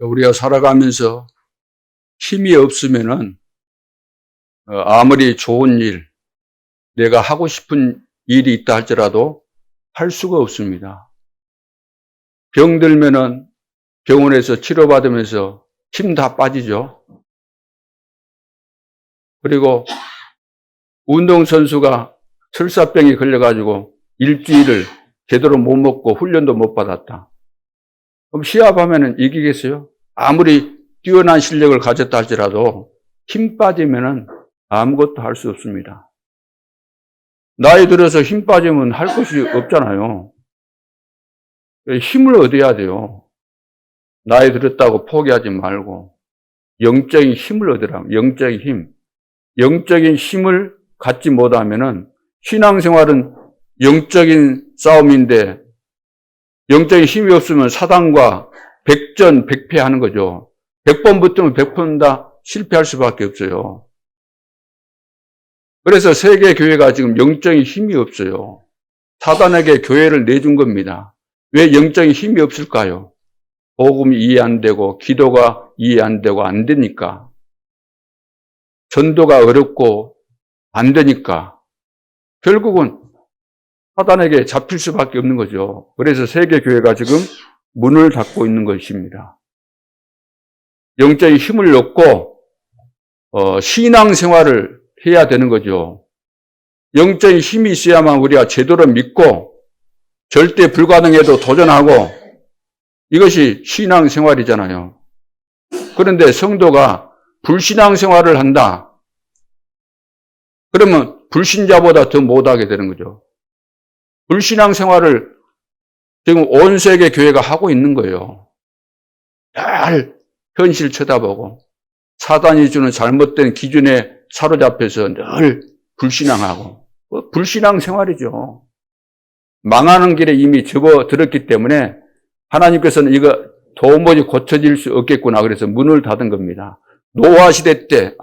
우리가 살아가면서 힘이 없으면은 아무리 좋은 일, 내가 하고 싶은 일이 있다 할지라도 할 수가 없습니다. 병들면은 병원에서 치료받으면서 힘 다 빠지죠. 그리고 운동선수가 설사병이 걸려가지고 일주일을 제대로 못 먹고 훈련도 못 받았다. 그럼 시합하면은 이기겠어요? 아무리 뛰어난 실력을 가졌다 할지라도 힘 빠지면은 아무것도 할 수 없습니다. 나이 들어서 힘 빠지면 할 것이 없잖아요. 힘을 얻어야 돼요. 나이 들었다고 포기하지 말고 영적인 힘을 얻으라. 영적인 힘. 영적인 힘을 갖지 못하면은 신앙생활은 영적인 싸움인데 영적인 힘이 없으면 사단과 백전백패하는 거죠. 100번 붙으면 100번 다 실패할 수밖에 없어요. 그래서 세계 교회가 지금 영적인 힘이 없어요. 사단에게 교회를 내준 겁니다. 왜 영적인 힘이 없을까요? 복음이 이해 안 되고 기도가 이해 안 되고 안 되니까. 전도가 어렵고 안 되니까. 결국은 사단에게 잡힐 수밖에 없는 거죠. 그래서 세계 교회가 지금 문을 닫고 있는 것입니다. 영적인 힘을 얻고 신앙생활을 해야 되는 거죠. 영적인 힘이 있어야만 우리가 제대로 믿고 절대 불가능해도 도전하고 이것이 신앙생활이잖아요. 그런데 성도가 불신앙생활을 한다. 그러면 불신자보다 더 못하게 되는 거죠. 불신앙생활을 지금 온 세계 교회가 하고 있는 거예요. 늘 현실 쳐다보고 사단이 주는 잘못된 기준에 사로잡혀서 늘 불신앙하고 불신앙생활이죠. 망하는 길에 이미 접어들었기 때문에 하나님께서는 이거 도무지 고쳐질 수 없겠구나 그래서 문을 닫은 겁니다. 노아 시대 때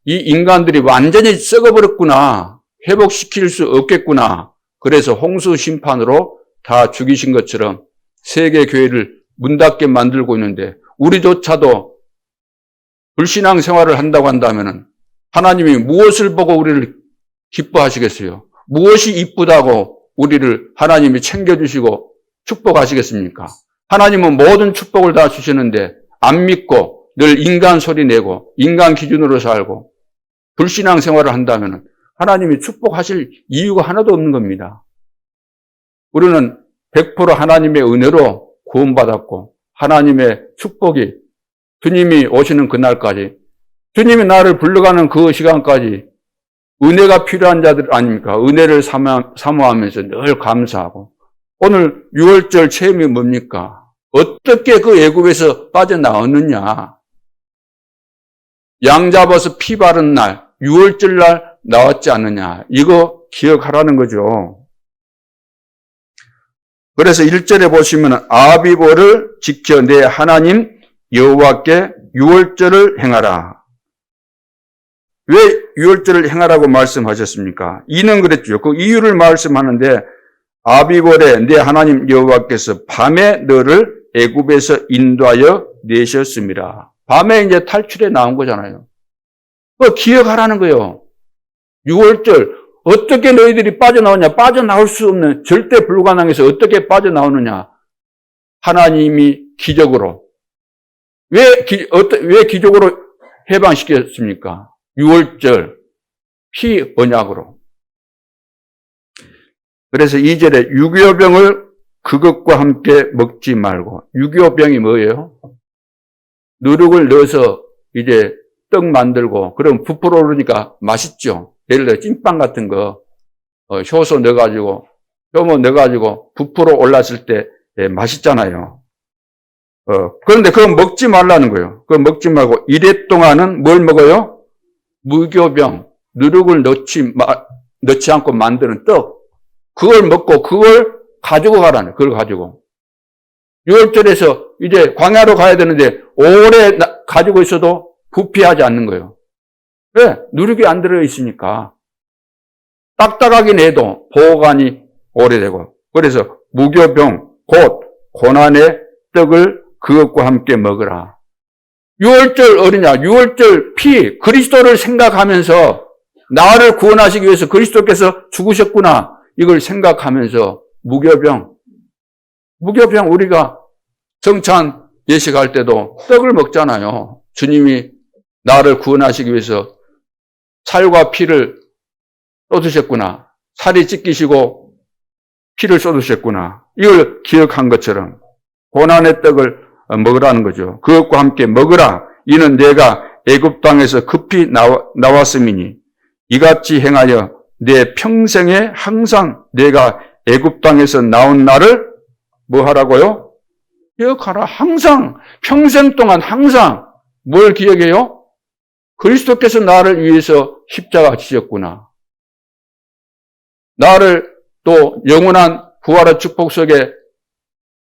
이 인간들이 완전히 썩어버렸구나. 회복시킬 수 없겠구나. 그래서 홍수 심판으로 다 죽이신 것처럼 세계 교회를 문 닫게 만들고 있는데 우리조차도 불신앙 생활을 한다고 한다면은 하나님이 무엇을 보고 우리를 기뻐하시겠어요? 무엇이 이쁘다고 우리를 하나님이 챙겨주시고 축복하시겠습니까? 하나님은 모든 축복을 다 주시는데 안 믿고 늘 인간 소리 내고 인간 기준으로 살고 불신앙 생활을 한다면 하나님이 축복하실 이유가 하나도 없는 겁니다. 우리는 100% 하나님의 은혜로 구원받았고 하나님의 축복이 주님이 오시는 그날까지 주님이 나를 불러가는 그 시간까지 은혜가 필요한 자들 아닙니까? 은혜를 사모하면서 늘 감사하고 오늘 6월절 체험이 뭡니까? 어떻게 그 애굽에서 빠져나왔느냐? 양 잡아서 피 바른 날 6월절 날 나왔지 않느냐? 이거 기억하라는 거죠. 그래서 1절에 보시면 아비보를 지켜 내 하나님 여호와께 6월절을 행하라. 왜 6월절을 행하라고 말씀하셨습니까? 이는 그랬죠. 그 이유를 말씀하는데 아비볼에 내 하나님 여호와께서 밤에 너를 애굽에서 인도하여 내셨습니다. 밤에 이제 탈출해 나온 거잖아요. 그거 기억하라는 거예요. 6월절 어떻게 너희들이 빠져나오냐? 빠져나올 수 없는 절대 불가능해서 어떻게 빠져나오느냐? 하나님이 기적으로 왜 기적으로 해방시켰습니까? 6월절 피 언약으로. 그래서 2절에 6.25병을 그것과 함께 먹지 말고 6.25병이 뭐예요? 누룩을 넣어서 이제 떡 만들고 그럼 부풀어 오르니까 맛있죠. 예를 들어 찐빵 같은 거 효소 넣어가지고 효모 넣어가지고 부풀어 올랐을 때 맛있잖아요. 그런데 그거 먹지 말라는 거예요. 그거 먹지 말고 이래 동안은 뭘 먹어요? 무교병, 누룩을 넣지 않고 만드는 떡. 그걸 먹고 그걸 가지고 가라는 거예요. 그걸 가지고. 6월절에서 이제 광야로 가야 되는데 오래 가지고 있어도 부패하지 않는 거예요. 왜? 누룩이 안 들어있으니까. 딱딱하긴 해도 보관이 오래되고. 그래서 무교병, 곧 고난의 떡을 그것과 함께 먹으라. 유월절 어리냐, 유월절 피, 그리스도를 생각하면서 나를 구원하시기 위해서 그리스도께서 죽으셨구나. 이걸 생각하면서 무교병 우리가 성찬 예식할 때도 떡을 먹잖아요. 주님이 나를 구원하시기 위해서 살과 피를 쏟으셨구나. 살이 찢기시고 피를 쏟으셨구나. 이걸 기억한 것처럼 고난의 떡을 먹으라는 거죠. 그것과 함께 먹으라. 이는 내가 애굽 땅에서 급히 나왔음이니 이같이 행하여 내 평생에 항상 내가 애굽 땅에서 나온 날을 뭐 하라고요? 기억하라. 항상 평생 동안 항상 뭘 기억해요? 그리스도께서 나를 위해서 십자가 지셨구나. 나를 또 영원한 부활의 축복 속에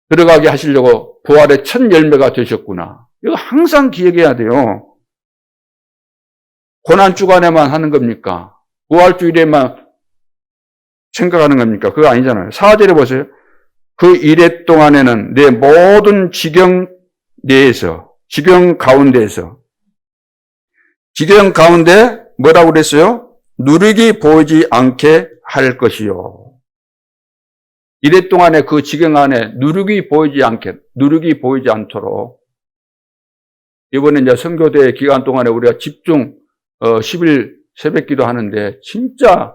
들어가게 하시려고 부활의 첫 열매가 되셨구나. 이거 항상 기억해야 돼요. 고난주간에만 하는 겁니까? 부활주일에만 생각하는 겁니까? 그거 아니잖아요. 4절에 보세요. 그 이래 동안에는 내 모든 지경 가운데 뭐라고 그랬어요? 누룩이 보이지 않게 할 것이요. 이래 동안에 그 지경 안에 누룩이 보이지 않도록 이번에 이제 선교대 기간 동안에 우리가 집중 10일 새벽기도 하는데 진짜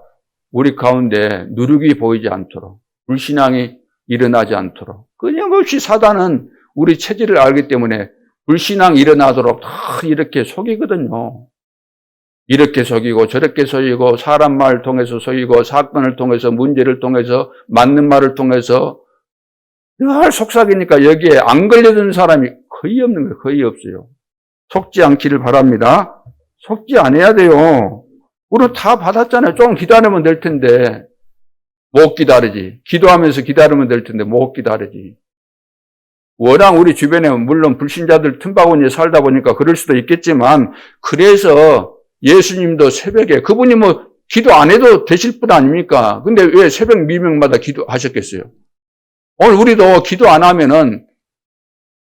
우리 가운데 누룩이 보이지 않도록 불신앙이 일어나지 않도록 끊임없이 사단은 우리 체질을 알기 때문에 불신앙이 일어나도록 다 이렇게 속이거든요. 이렇게 속이고 저렇게 속이고 사람 말을 통해서 속이고 사건을 통해서 문제를 통해서 맞는 말을 통해서 늘 속삭이니까 여기에 안 걸려드는 사람이 거의 없는 거예요. 거의 없어요. 속지 않기를 바랍니다. 속지 않아야 돼요. 우리 다 받았잖아요. 좀 기다리면 될 텐데 못 기다리지. 기도하면서 기다리면 될 텐데 못 기다리지. 워낙 우리 주변에 물론 불신자들 틈바구니에 살다 보니까 그럴 수도 있겠지만 그래서 예수님도 새벽에 그분이 뭐 기도 안 해도 되실 분 아닙니까? 근데 왜 새벽 미명마다 기도하셨겠어요? 오늘 우리도 기도 안 하면은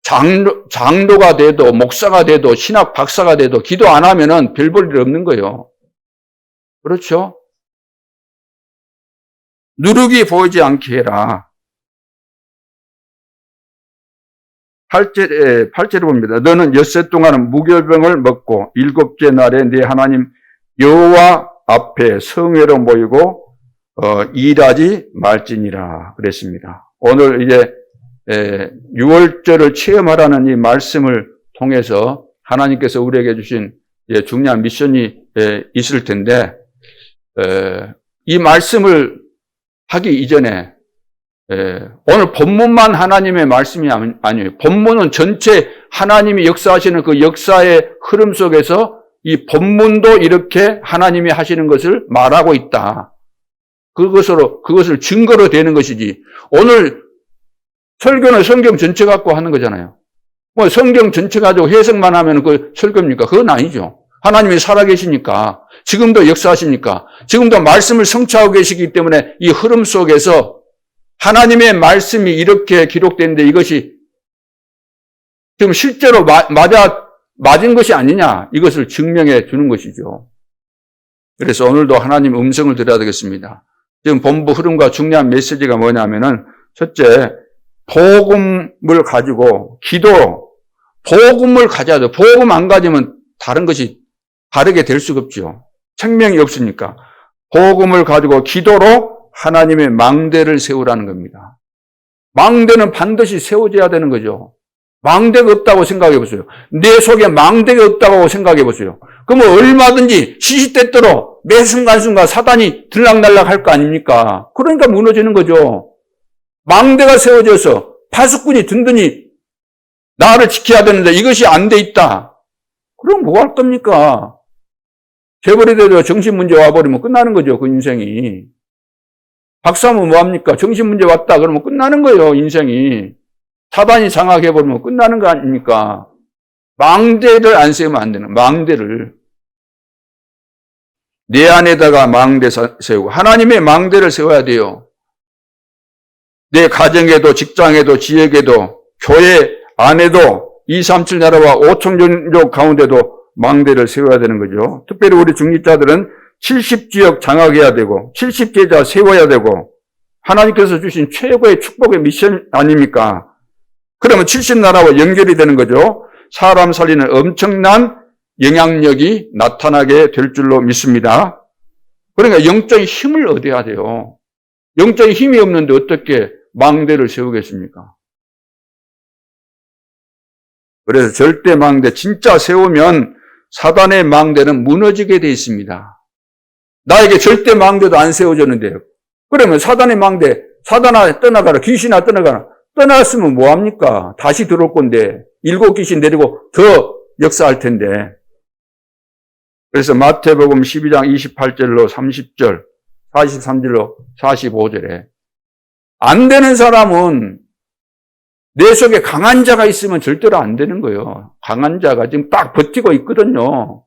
장로가 돼도 목사가 돼도 신학 박사가 돼도 기도 안 하면은 별 볼 일 없는 거예요. 그렇죠? 누룩이 보이지 않게 해라. 8절에 봅니다. 너는 엿새 동안은 무교병을 먹고 일곱째 날에 네 하나님 여호와 앞에 성회로 모이고 일하지 말지니라 그랬습니다. 오늘 이제 6월절을 체험하라는 이 말씀을 통해서 하나님께서 우리에게 주신 중요한 미션이 있을 텐데 이 말씀을 하기 이전에 오늘 본문만 하나님의 말씀이 아니에요. 본문은 전체 하나님이 역사하시는 그 역사의 흐름 속에서 이 본문도 이렇게 하나님이 하시는 것을 말하고 있다. 그것을 증거로 되는 것이지. 오늘 설교는 성경 전체 갖고 하는 거잖아요. 뭐 성경 전체 가지고 해석만 하면 그 설교입니까? 그건 아니죠. 하나님이 살아계시니까, 지금도 역사하시니까, 지금도 말씀을 성취하고 계시기 때문에 이 흐름 속에서 하나님의 말씀이 이렇게 기록되는데 이것이 지금 실제로 맞은 것이 아니냐, 이것을 증명해 주는 것이죠. 그래서 오늘도 하나님 음성을 들어야 되겠습니다. 지금 본부 흐름과 중요한 메시지가 뭐냐면은, 첫째, 복음을 가지고 복음을 가져야 돼요. 복음 안 가지면 다른 것이 다르게 될 수가 없죠. 생명이 없으니까. 복음을 가지고 기도로 하나님의 망대를 세우라는 겁니다. 망대는 반드시 세워져야 되는 거죠. 망대가 없다고 생각해 보세요. 내 속에 망대가 없다고 생각해 보세요. 그러면 얼마든지 시시때때로 매 순간순간 사단이 들락날락 할 거 아닙니까? 그러니까 무너지는 거죠. 망대가 세워져서 파수꾼이 든든히 나를 지켜야 되는데 이것이 안 돼 있다. 그럼 뭐 할 겁니까? 재벌이 돼도 정신문제 와버리면 끝나는 거죠, 그 인생이. 박사하면 뭐합니까? 정신문제 왔다 그러면 끝나는 거예요, 인생이. 사단이 장악해버리면 끝나는 거 아닙니까? 망대를 안 세우면 안 되는, 망대를. 내 안에다가 망대 세우고, 하나님의 망대를 세워야 돼요. 내 가정에도, 직장에도, 지역에도, 교회 안에도 237 나라와 5천 종족 가운데도 망대를 세워야 되는 거죠. 특별히 우리 중직자들은 70지역 장악해야 되고 70제자 세워야 되고 하나님께서 주신 최고의 축복의 미션 아닙니까? 그러면 70나라와 연결이 되는 거죠. 사람 살리는 엄청난 영향력이 나타나게 될 줄로 믿습니다. 그러니까 영적인 힘을 얻어야 돼요. 영적인 힘이 없는데 어떻게 망대를 세우겠습니까? 그래서 절대 망대 진짜 세우면 사단의 망대는 무너지게 돼 있습니다. 나에게 절대 망대도 안 세워졌는데요. 그러면 사단의 망대, 사단아 떠나가라, 귀신아 떠나가라. 떠났으면 뭐합니까? 다시 들어올 건데 7 귀신 내리고 더 역사할 텐데. 그래서 마태복음 12장 28절로 30절, 43절로 45절에 안 되는 사람은 내 속에 강한 자가 있으면 절대로 안 되는 거예요. 강한 자가 지금 딱 버티고 있거든요.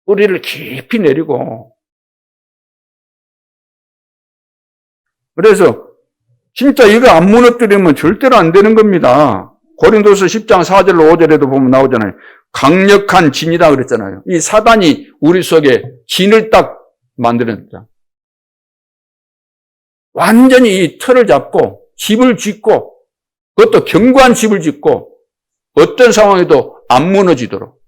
뿌리를 깊이 내리고. 그래서 진짜 이거 안 무너뜨리면 절대로 안 되는 겁니다. 고린도서 10장 4절로 5절에도 보면 나오잖아요. 강력한 진이라 그랬잖아요. 이 사단이 우리 속에 진을 딱 만들었다. 완전히 이 틀을 잡고 집을 짓고 그것도 견고한 집을 짓고 어떤 상황에도 안 무너지도록.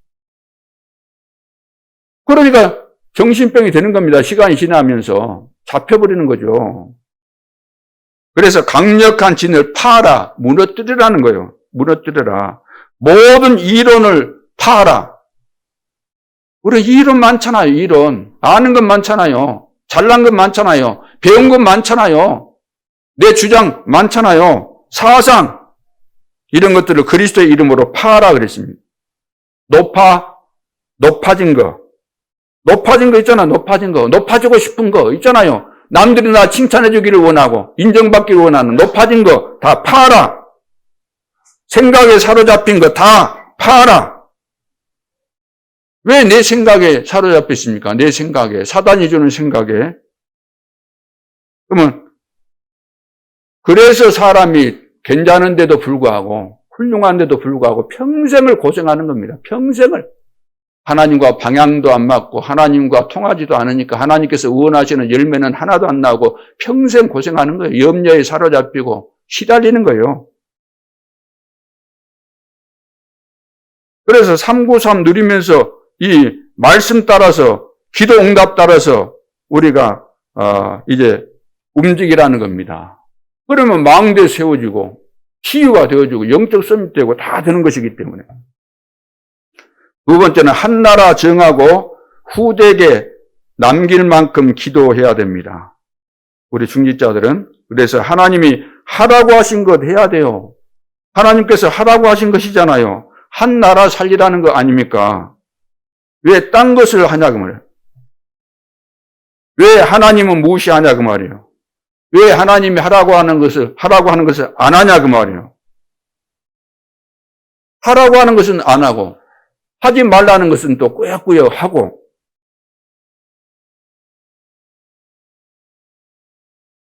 그러니까 정신병이 되는 겁니다. 시간이 지나면서 잡혀버리는 거죠. 그래서 강력한 진을 파라, 무너뜨리라는 거예요. 무너뜨려라. 모든 이론을 파라. 우리 이론 많잖아요. 이론. 아는 것 많잖아요. 잘난 것 많잖아요. 배운 것 많잖아요. 내 주장 많잖아요. 사상. 이런 것들을 그리스도의 이름으로 파라 그랬습니다. 높아진 거. 높아진 거 있잖아. 높아진 거. 높아지고 싶은 거 있잖아요. 남들이 나 칭찬해 주기를 원하고 인정받기를 원하는 높아진 거 다 파라. 생각에 사로잡힌 거 다 파라. 왜 내 생각에 사로잡혀 있습니까? 내 생각에. 사단이 주는 생각에. 그러면 그래서 사람이 괜찮은데도 불구하고 훌륭한데도 불구하고 평생을 고생하는 겁니다. 평생을. 하나님과 방향도 안 맞고 하나님과 통하지도 않으니까 하나님께서 원하시는 열매는 하나도 안 나오고 평생 고생하는 거예요. 염려에 사로잡히고 시달리는 거예요. 그래서 393 누리면서 이 말씀 따라서 기도 응답 따라서 우리가 이제 움직이라는 겁니다. 그러면 망대 세워지고 치유가 되어지고 영적 섬이 되고 다 되는 것이기 때문에. 두 번째는 한 나라 정하고 후대에게 남길 만큼 기도해야 됩니다. 우리 중직자들은. 그래서 하나님이 하라고 하신 것 해야 돼요. 하나님께서 하라고 하신 것이잖아요. 한 나라 살리라는 거 아닙니까? 왜 딴 것을 하냐 그 말이에요. 왜 하나님은 무시하냐 그 말이에요. 왜 하나님이 하라고 하는 것을 안 하냐 그 말이에요. 하라고 하는 것은 안 하고 하지 말라는 것은 또 꾸역꾸역 하고.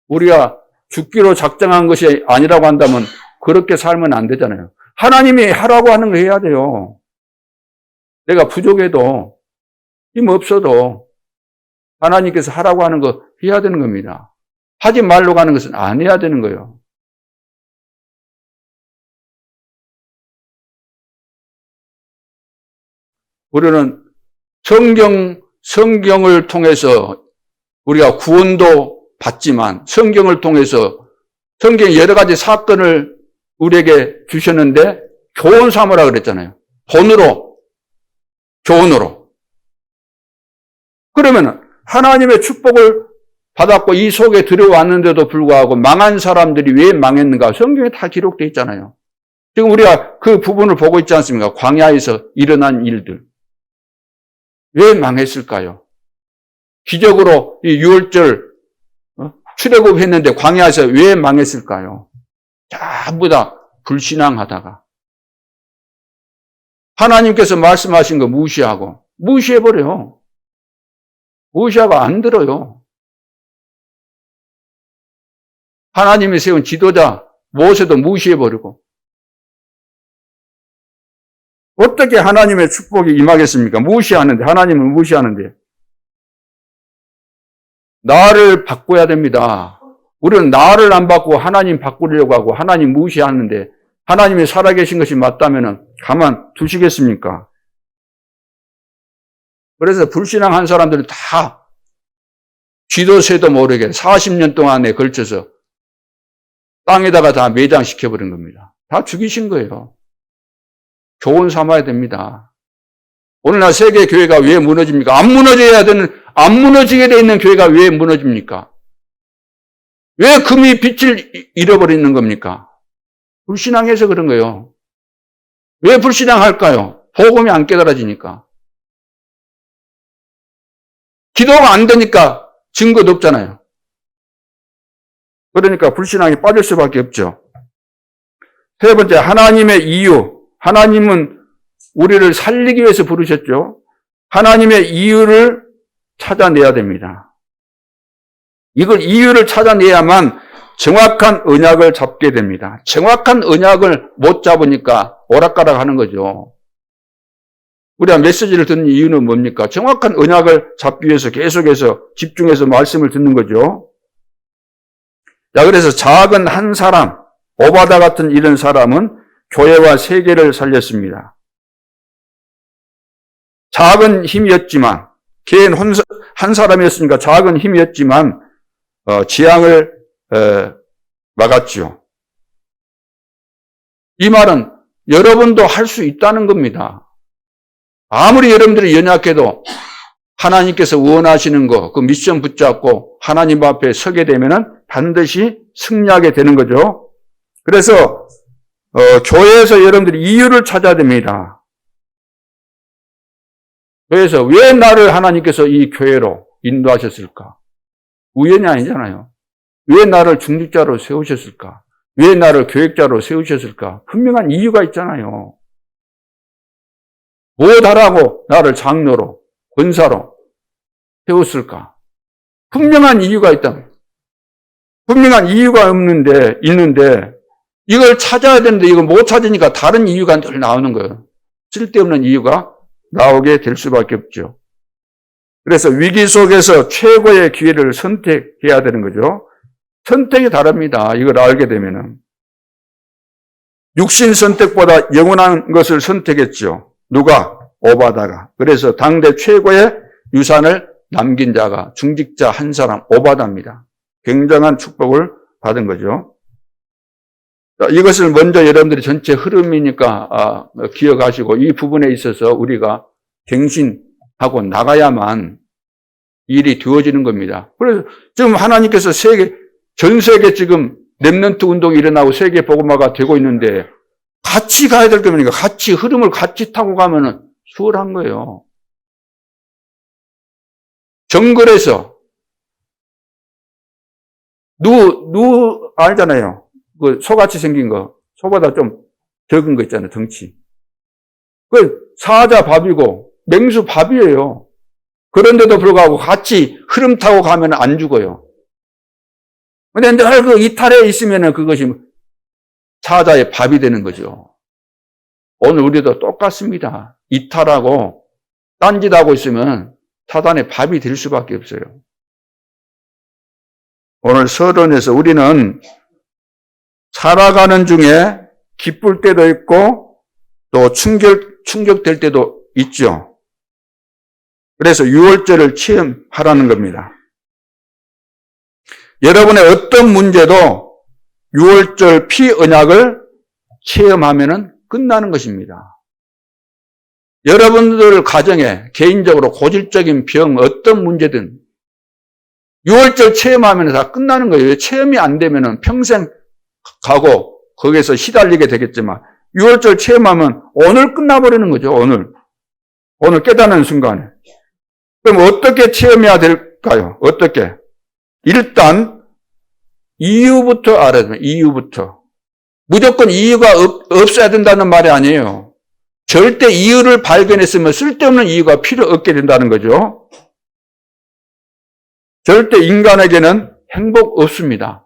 우리가 죽기로 작정한 것이 아니라고 한다면 그렇게 살면 안 되잖아요. 하나님이 하라고 하는 거 해야 돼요. 내가 부족해도 힘 없어도 하나님께서 하라고 하는 거 해야 되는 겁니다. 하지 말라고 하는 것은 안 해야 되는 거예요. 우리는 성경을 통해서 우리가 구원도 받지만 성경을 통해서 성경 여러 가지 사건을 우리에게 주셨는데 교훈 삼으라 그랬잖아요. 교훈으로. 그러면 하나님의 축복을 받았고 이 속에 들어왔는데도 불구하고 망한 사람들이 왜 망했는가? 성경에 다 기록되어 있잖아요. 지금 우리가 그 부분을 보고 있지 않습니까? 광야에서 일어난 일들. 왜 망했을까요? 기적으로 이 6월절 출애굽했는데 광야에서 왜 망했을까요? 전부 다 불신앙하다가 하나님께서 말씀하신 거 무시해버려요. 무시하고 안 들어요. 하나님이 세운 지도자 모세도 무시해버리고 어떻게 하나님의 축복이 임하겠습니까? 무시하는데, 하나님은 무시하는데. 나를 바꿔야 됩니다. 우리는 나를 안 바꾸고 하나님 바꾸려고 하고 하나님 무시하는데 하나님이 살아계신 것이 맞다면 가만 두시겠습니까? 그래서 불신앙한 사람들은 다 쥐도 새도 모르게 40년 동안에 걸쳐서 땅에다가 다 매장시켜버린 겁니다. 다 죽이신 거예요. 교훈 삼아야 됩니다. 오늘날 세계 교회가 왜 무너집니까? 안 무너지게 돼 있는 교회가 왜 무너집니까? 왜 금이 빛을 잃어버리는 겁니까? 불신앙해서 그런 거예요. 왜 불신앙할까요? 복음이 안 깨달아지니까. 기도가 안 되니까 증거도 없잖아요. 그러니까 불신앙에 빠질 수밖에 없죠. 세 번째, 하나님의 이유. 하나님은 우리를 살리기 위해서 부르셨죠. 하나님의 이유를 찾아내야 됩니다. 이걸 이유를 찾아내야만 정확한 언약을 잡게 됩니다. 정확한 언약을 못 잡으니까 오락가락 하는 거죠. 우리가 메시지를 듣는 이유는 뭡니까? 정확한 언약을 잡기 위해서 계속해서 집중해서 말씀을 듣는 거죠. 자, 그래서 작은 한 사람, 오바다 같은 이런 사람은 교회와 세계를 살렸습니다. 작은 힘이었지만, 개인 한 사람이었으니까 작은 힘이었지만, 지향을 막았죠. 이 말은 여러분도 할 수 있다는 겁니다. 아무리 여러분들이 연약해도 하나님께서 원하시는 거, 그 미션 붙잡고 하나님 앞에 서게 되면은 반드시 승리하게 되는 거죠. 그래서 교회에서 여러분들이 이유를 찾아야 됩니다. 그래서 왜 나를 하나님께서 이 교회로 인도하셨을까? 우연이 아니잖아요. 왜 나를 중직자로 세우셨을까? 왜 나를 교역자로 세우셨을까? 분명한 이유가 있잖아요. 무엇하라고 나를 장로로, 권사로 세웠을까? 분명한 이유가 있다. 분명한 이유가 있는데, 이걸 찾아야 되는데 이걸 못 찾으니까 다른 이유가 늘 나오는 거예요. 쓸데없는 이유가 나오게 될 수밖에 없죠. 그래서 위기 속에서 최고의 기회를 선택해야 되는 거죠. 선택이 다릅니다. 이걸 알게 되면은. 육신 선택보다 영원한 것을 선택했죠. 누가? 오바다가. 그래서 당대 최고의 유산을 남긴 자가 중직자 한 사람 오바다입니다. 굉장한 축복을 받은 거죠. 이것을 먼저 여러분들이 전체 흐름이니까 기억하시고 이 부분에 있어서 우리가 갱신하고 나가야만 일이 되어지는 겁니다. 그래서 지금 하나님께서 전 세계 지금 렘넌트 운동이 일어나고 세계 복음화가 되고 있는데 같이 가야 될 겁니까? 같이 흐름을 같이 타고 가면은 수월한 거예요. 정글에서 누 알잖아요. 그 소같이 생긴 거, 소보다 좀 적은 거 있잖아요, 덩치. 그 사자 밥이고 맹수 밥이에요. 그런데도 불구하고 같이 흐름 타고 가면 안 죽어요. 근데 늘 그 이탈에 있으면은 그것이 사자의 밥이 되는 거죠. 오늘 우리도 똑같습니다. 이탈하고 딴짓하고 있으면 사단의 밥이 될 수밖에 없어요. 오늘 서론에서 우리는 살아가는 중에 기쁠 때도 있고 또 충격될 때도 있죠. 그래서 유월절을 체험하라는 겁니다. 여러분의 어떤 문제도 유월절 피언약을 체험하면 끝나는 것입니다. 여러분들 가정에 개인적으로 고질적인 병 어떤 문제든 유월절 체험하면 다 끝나는 거예요. 체험이 안 되면 평생 가고 거기에서 시달리게 되겠지만 유월절 체험하면 오늘 끝나버리는 거죠. 오늘 깨닫는 순간에. 그럼 어떻게 체험해야 될까요? 어떻게? 일단 이유부터 알아야 됩니다. 이유부터. 무조건 이유가 없어야 된다는 말이 아니에요. 절대 이유를 발견했으면 쓸데없는 이유가 필요 없게 된다는 거죠. 절대 인간에게는 행복 없습니다.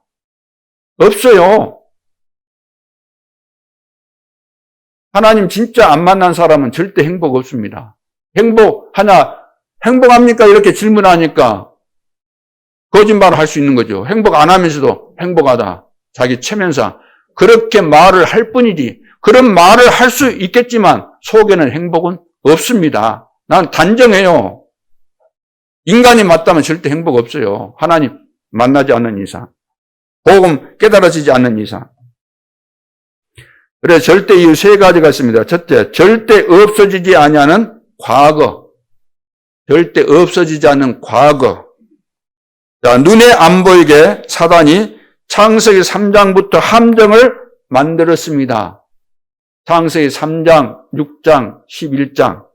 없어요. 하나님 진짜 안 만난 사람은 절대 행복 없습니다. 행복합니까? 이렇게 질문하니까 거짓말을 할 수 있는 거죠. 행복 안 하면서도 행복하다. 자기 체면상. 그렇게 말을 할 뿐이지. 그런 말을 할 수 있겠지만 속에는 행복은 없습니다. 난 단정해요. 인간이 맞다면 절대 행복 없어요. 하나님 만나지 않는 이상. 복음 깨달아지지 않는 이상. 그래서 절대 이유 세 가지가 있습니다. 첫째, 절대 없어지지 아니하는 과거. 절대 없어지지 않는 과거. 자, 눈에 안 보이게 사단이 창세기 3장부터 함정을 만들었습니다. 창세기 3장, 6장, 11장.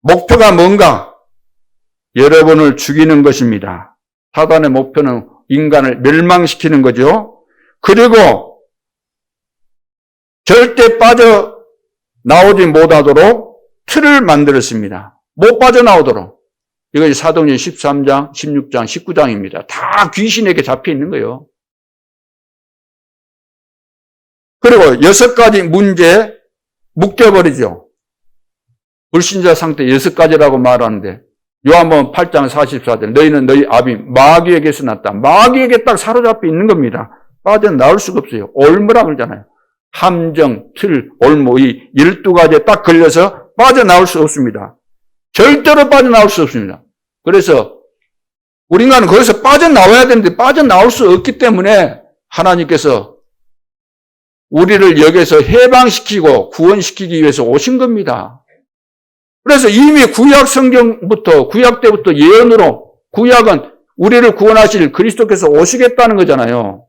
목표가 뭔가? 여러분을 죽이는 것입니다. 사단의 목표는 인간을 멸망시키는 거죠. 그리고 절대 빠져나오지 못하도록 틀을 만들었습니다. 못 빠져나오도록. 이것이 사도행전 13장, 16장, 19장입니다. 다 귀신에게 잡혀 있는 거예요. 그리고 6가지 문제에 묶여버리죠. 불신자 상태 6가지라고 말하는데 요한복음 8장 44절 너희는 너희 아비 마귀에게서 났다. 마귀에게 딱 사로잡혀 있는 겁니다. 빠져나올 수가 없어요. 올무라 그러잖아요. 함정, 틀, 올무 이 12가지에 딱 걸려서 빠져나올 수 없습니다. 절대로 빠져나올 수 없습니다. 그래서 우리 인간은 거기서 빠져나와야 되는데 빠져나올 수 없기 때문에 하나님께서 우리를 여기서 해방시키고 구원시키기 위해서 오신 겁니다. 그래서 이미 구약 성경부터 구약 때부터 예언으로 구약은 우리를 구원하실 그리스도께서 오시겠다는 거잖아요.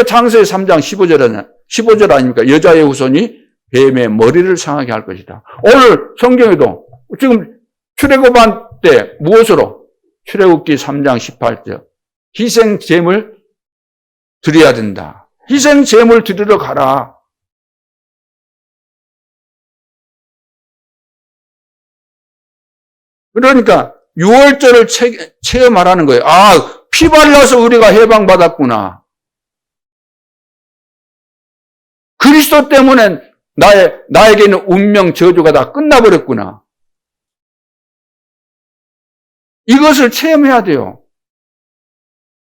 창세기 3장 15절 아닙니까? 여자의 후손이 뱀의 머리를 상하게 할 것이다. 오늘 성경에도 지금 출애굽한 때 무엇으로? 출애굽기 3장 18절 희생 제물 드려야 된다. 희생 제물 드리러 가라. 그러니까 6월절을 체험하라는 거예요. 아, 피 발라서 우리가 해방받았구나. 그리스도 때문에 나에게는 운명 저주가 다 끝나버렸구나. 이것을 체험해야 돼요.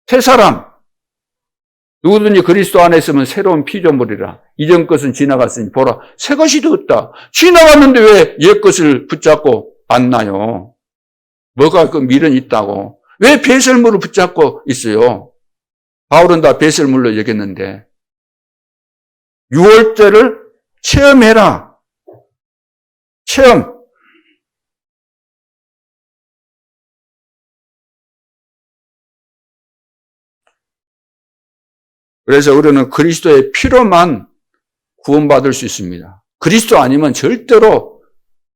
새 사람. 누구든지 그리스도 안에 있으면 새로운 피조물이라. 이전 것은 지나갔으니 보라. 새 것이 되었다. 지나갔는데 왜 옛 것을 붙잡고 안나요? 뭐가 그 미련이 있다고. 왜 배설물을 붙잡고 있어요? 바울은 다 배설물로 여겼는데. 6월절을 체험해라. 체험. 그래서 우리는 그리스도의 피로만 구원받을 수 있습니다. 그리스도 아니면 절대로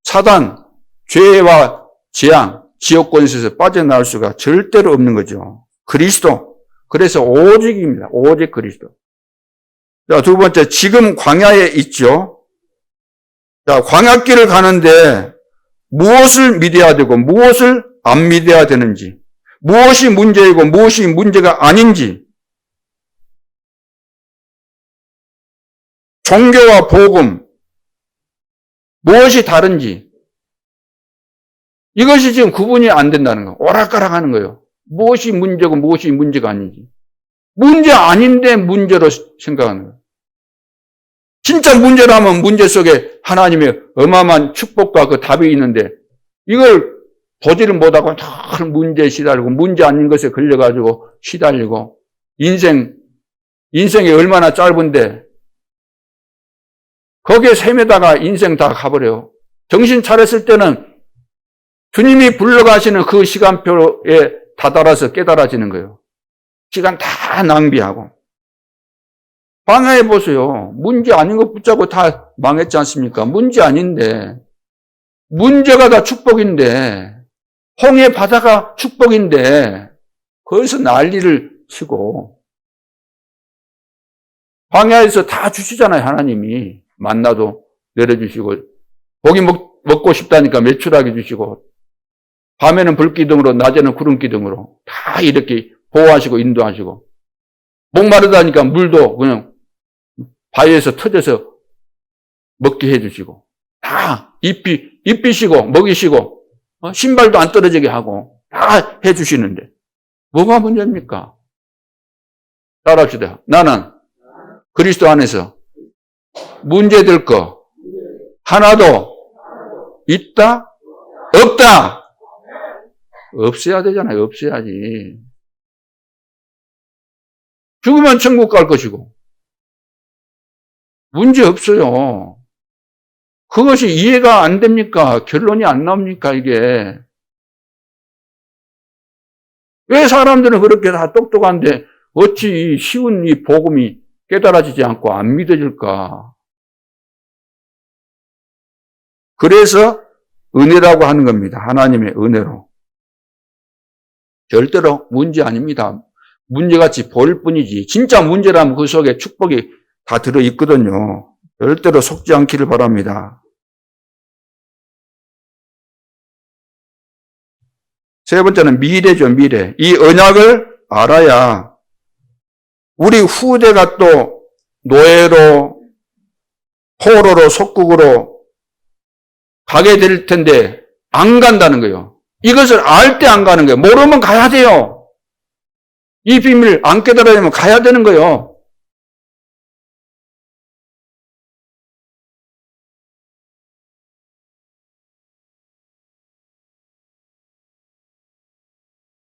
사단, 죄와 재앙, 지옥권에서 빠져나올 수가 절대로 없는 거죠. 그리스도. 그래서 오직입니다. 오직 그리스도. 자, 두 번째, 지금 광야에 있죠. 자, 광야길을 가는데 무엇을 믿어야 되고 무엇을 안 믿어야 되는지, 무엇이 문제이고 무엇이 문제가 아닌지, 종교와 복음, 무엇이 다른지, 이것이 지금 구분이 안 된다는 거. 오락가락 하는 거예요. 무엇이 문제고 무엇이 문제가 아닌지. 문제 아닌데 문제로 생각하는 거예요. 진짜 문제라면 문제 속에 하나님의 어마어마한 축복과 그 답이 있는데 이걸 보지를 못하고 늘 문제에 시달리고 문제 아닌 것에 걸려가지고 시달리고 인생이 얼마나 짧은데 거기에 셈에다가 인생 다 가버려요. 정신 차렸을 때는 주님이 불러가시는 그 시간표에 다다라서 깨달아지는 거예요. 시간 다 낭비하고. 광야해 보세요. 문제 아닌 거 붙잡고 다 망했지 않습니까? 문제 아닌데. 문제가 다 축복인데. 홍해 바다가 축복인데. 거기서 난리를 치고. 광야에서 다 주시잖아요, 하나님이. 만나도 내려주시고. 고기 먹고 싶다니까 매출하게 주시고. 밤에는 불기둥으로, 낮에는 구름기둥으로. 다 이렇게 보호하시고 인도하시고. 목마르다니까 물도 그냥 바위에서 터져서 먹게 해주시고, 다 입히시고, 먹이시고, 신발도 안 떨어지게 하고, 다 해주시는데, 뭐가 문제입니까? 따라합시다. 나는 그리스도 안에서 문제될 거 하나도 있다? 없다? 없어야 되잖아요. 없어야지. 죽으면 천국 갈 것이고, 문제 없어요. 그것이 이해가 안 됩니까? 결론이 안 나옵니까, 이게? 왜 사람들은 그렇게 다 똑똑한데 어찌 이 쉬운 이 복음이 깨달아지지 않고 안 믿어질까? 그래서 은혜라고 하는 겁니다. 하나님의 은혜로. 절대로 문제 아닙니다. 문제같이 보일 뿐이지. 진짜 문제라면 그 속에 축복이 다 들어있거든요. 절대로 속지 않기를 바랍니다. 세 번째는 미래죠, 미래. 이 언약을 알아야 우리 후대가 또 노예로, 포로로, 속국으로 가게 될 텐데 안 간다는 거예요. 이것을 알 때 안 가는 거예요. 모르면 가야 돼요. 이 비밀 안 깨달으려면 가야 되는 거예요.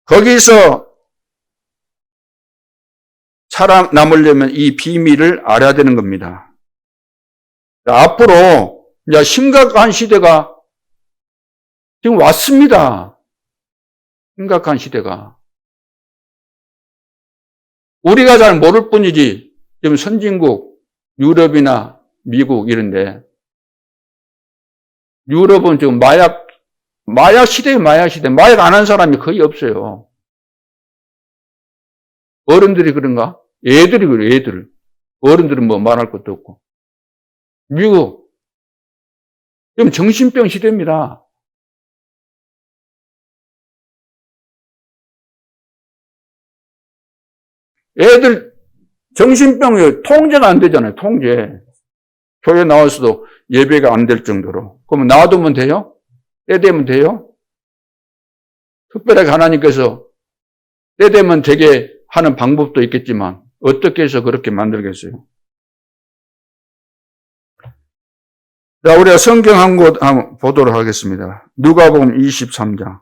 거기서 살아남으려면 이 비밀을 알아야 되는 겁니다. 앞으로 이제 심각한 시대가 지금 왔습니다. 심각한 시대가. 우리가 잘 모를 뿐이지 지금 선진국, 유럽이나 미국 이런데 유럽은 지금 마약 시대예요, 마약 시대. 마약 안 한 사람이 거의 없어요. 어른들이 그런가? 애들이 그래요, 애들. 어른들은 뭐 말할 것도 없고. 미국, 지금 정신병 시대입니다. 애들 정신병이 통제가 안 되잖아요, 통제. 교회 나와서도 예배가 안 될 정도로. 그러면 놔두면 돼요? 때 되면 돼요? 특별하게 하나님께서 때 되면 되게 하는 방법도 있겠지만 어떻게 해서 그렇게 만들겠어요? 자, 우리가 성경 한 곳 한번 보도록 하겠습니다. 누가복음 23장.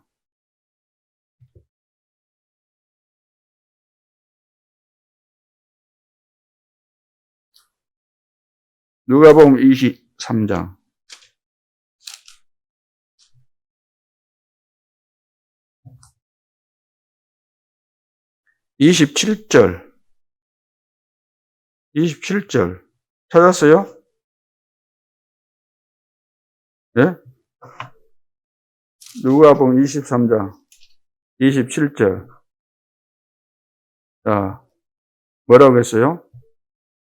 누가복음 23장. 27절. 27절. 찾았어요? 네? 누가복음 23장 27절. 자, 뭐라고 했어요?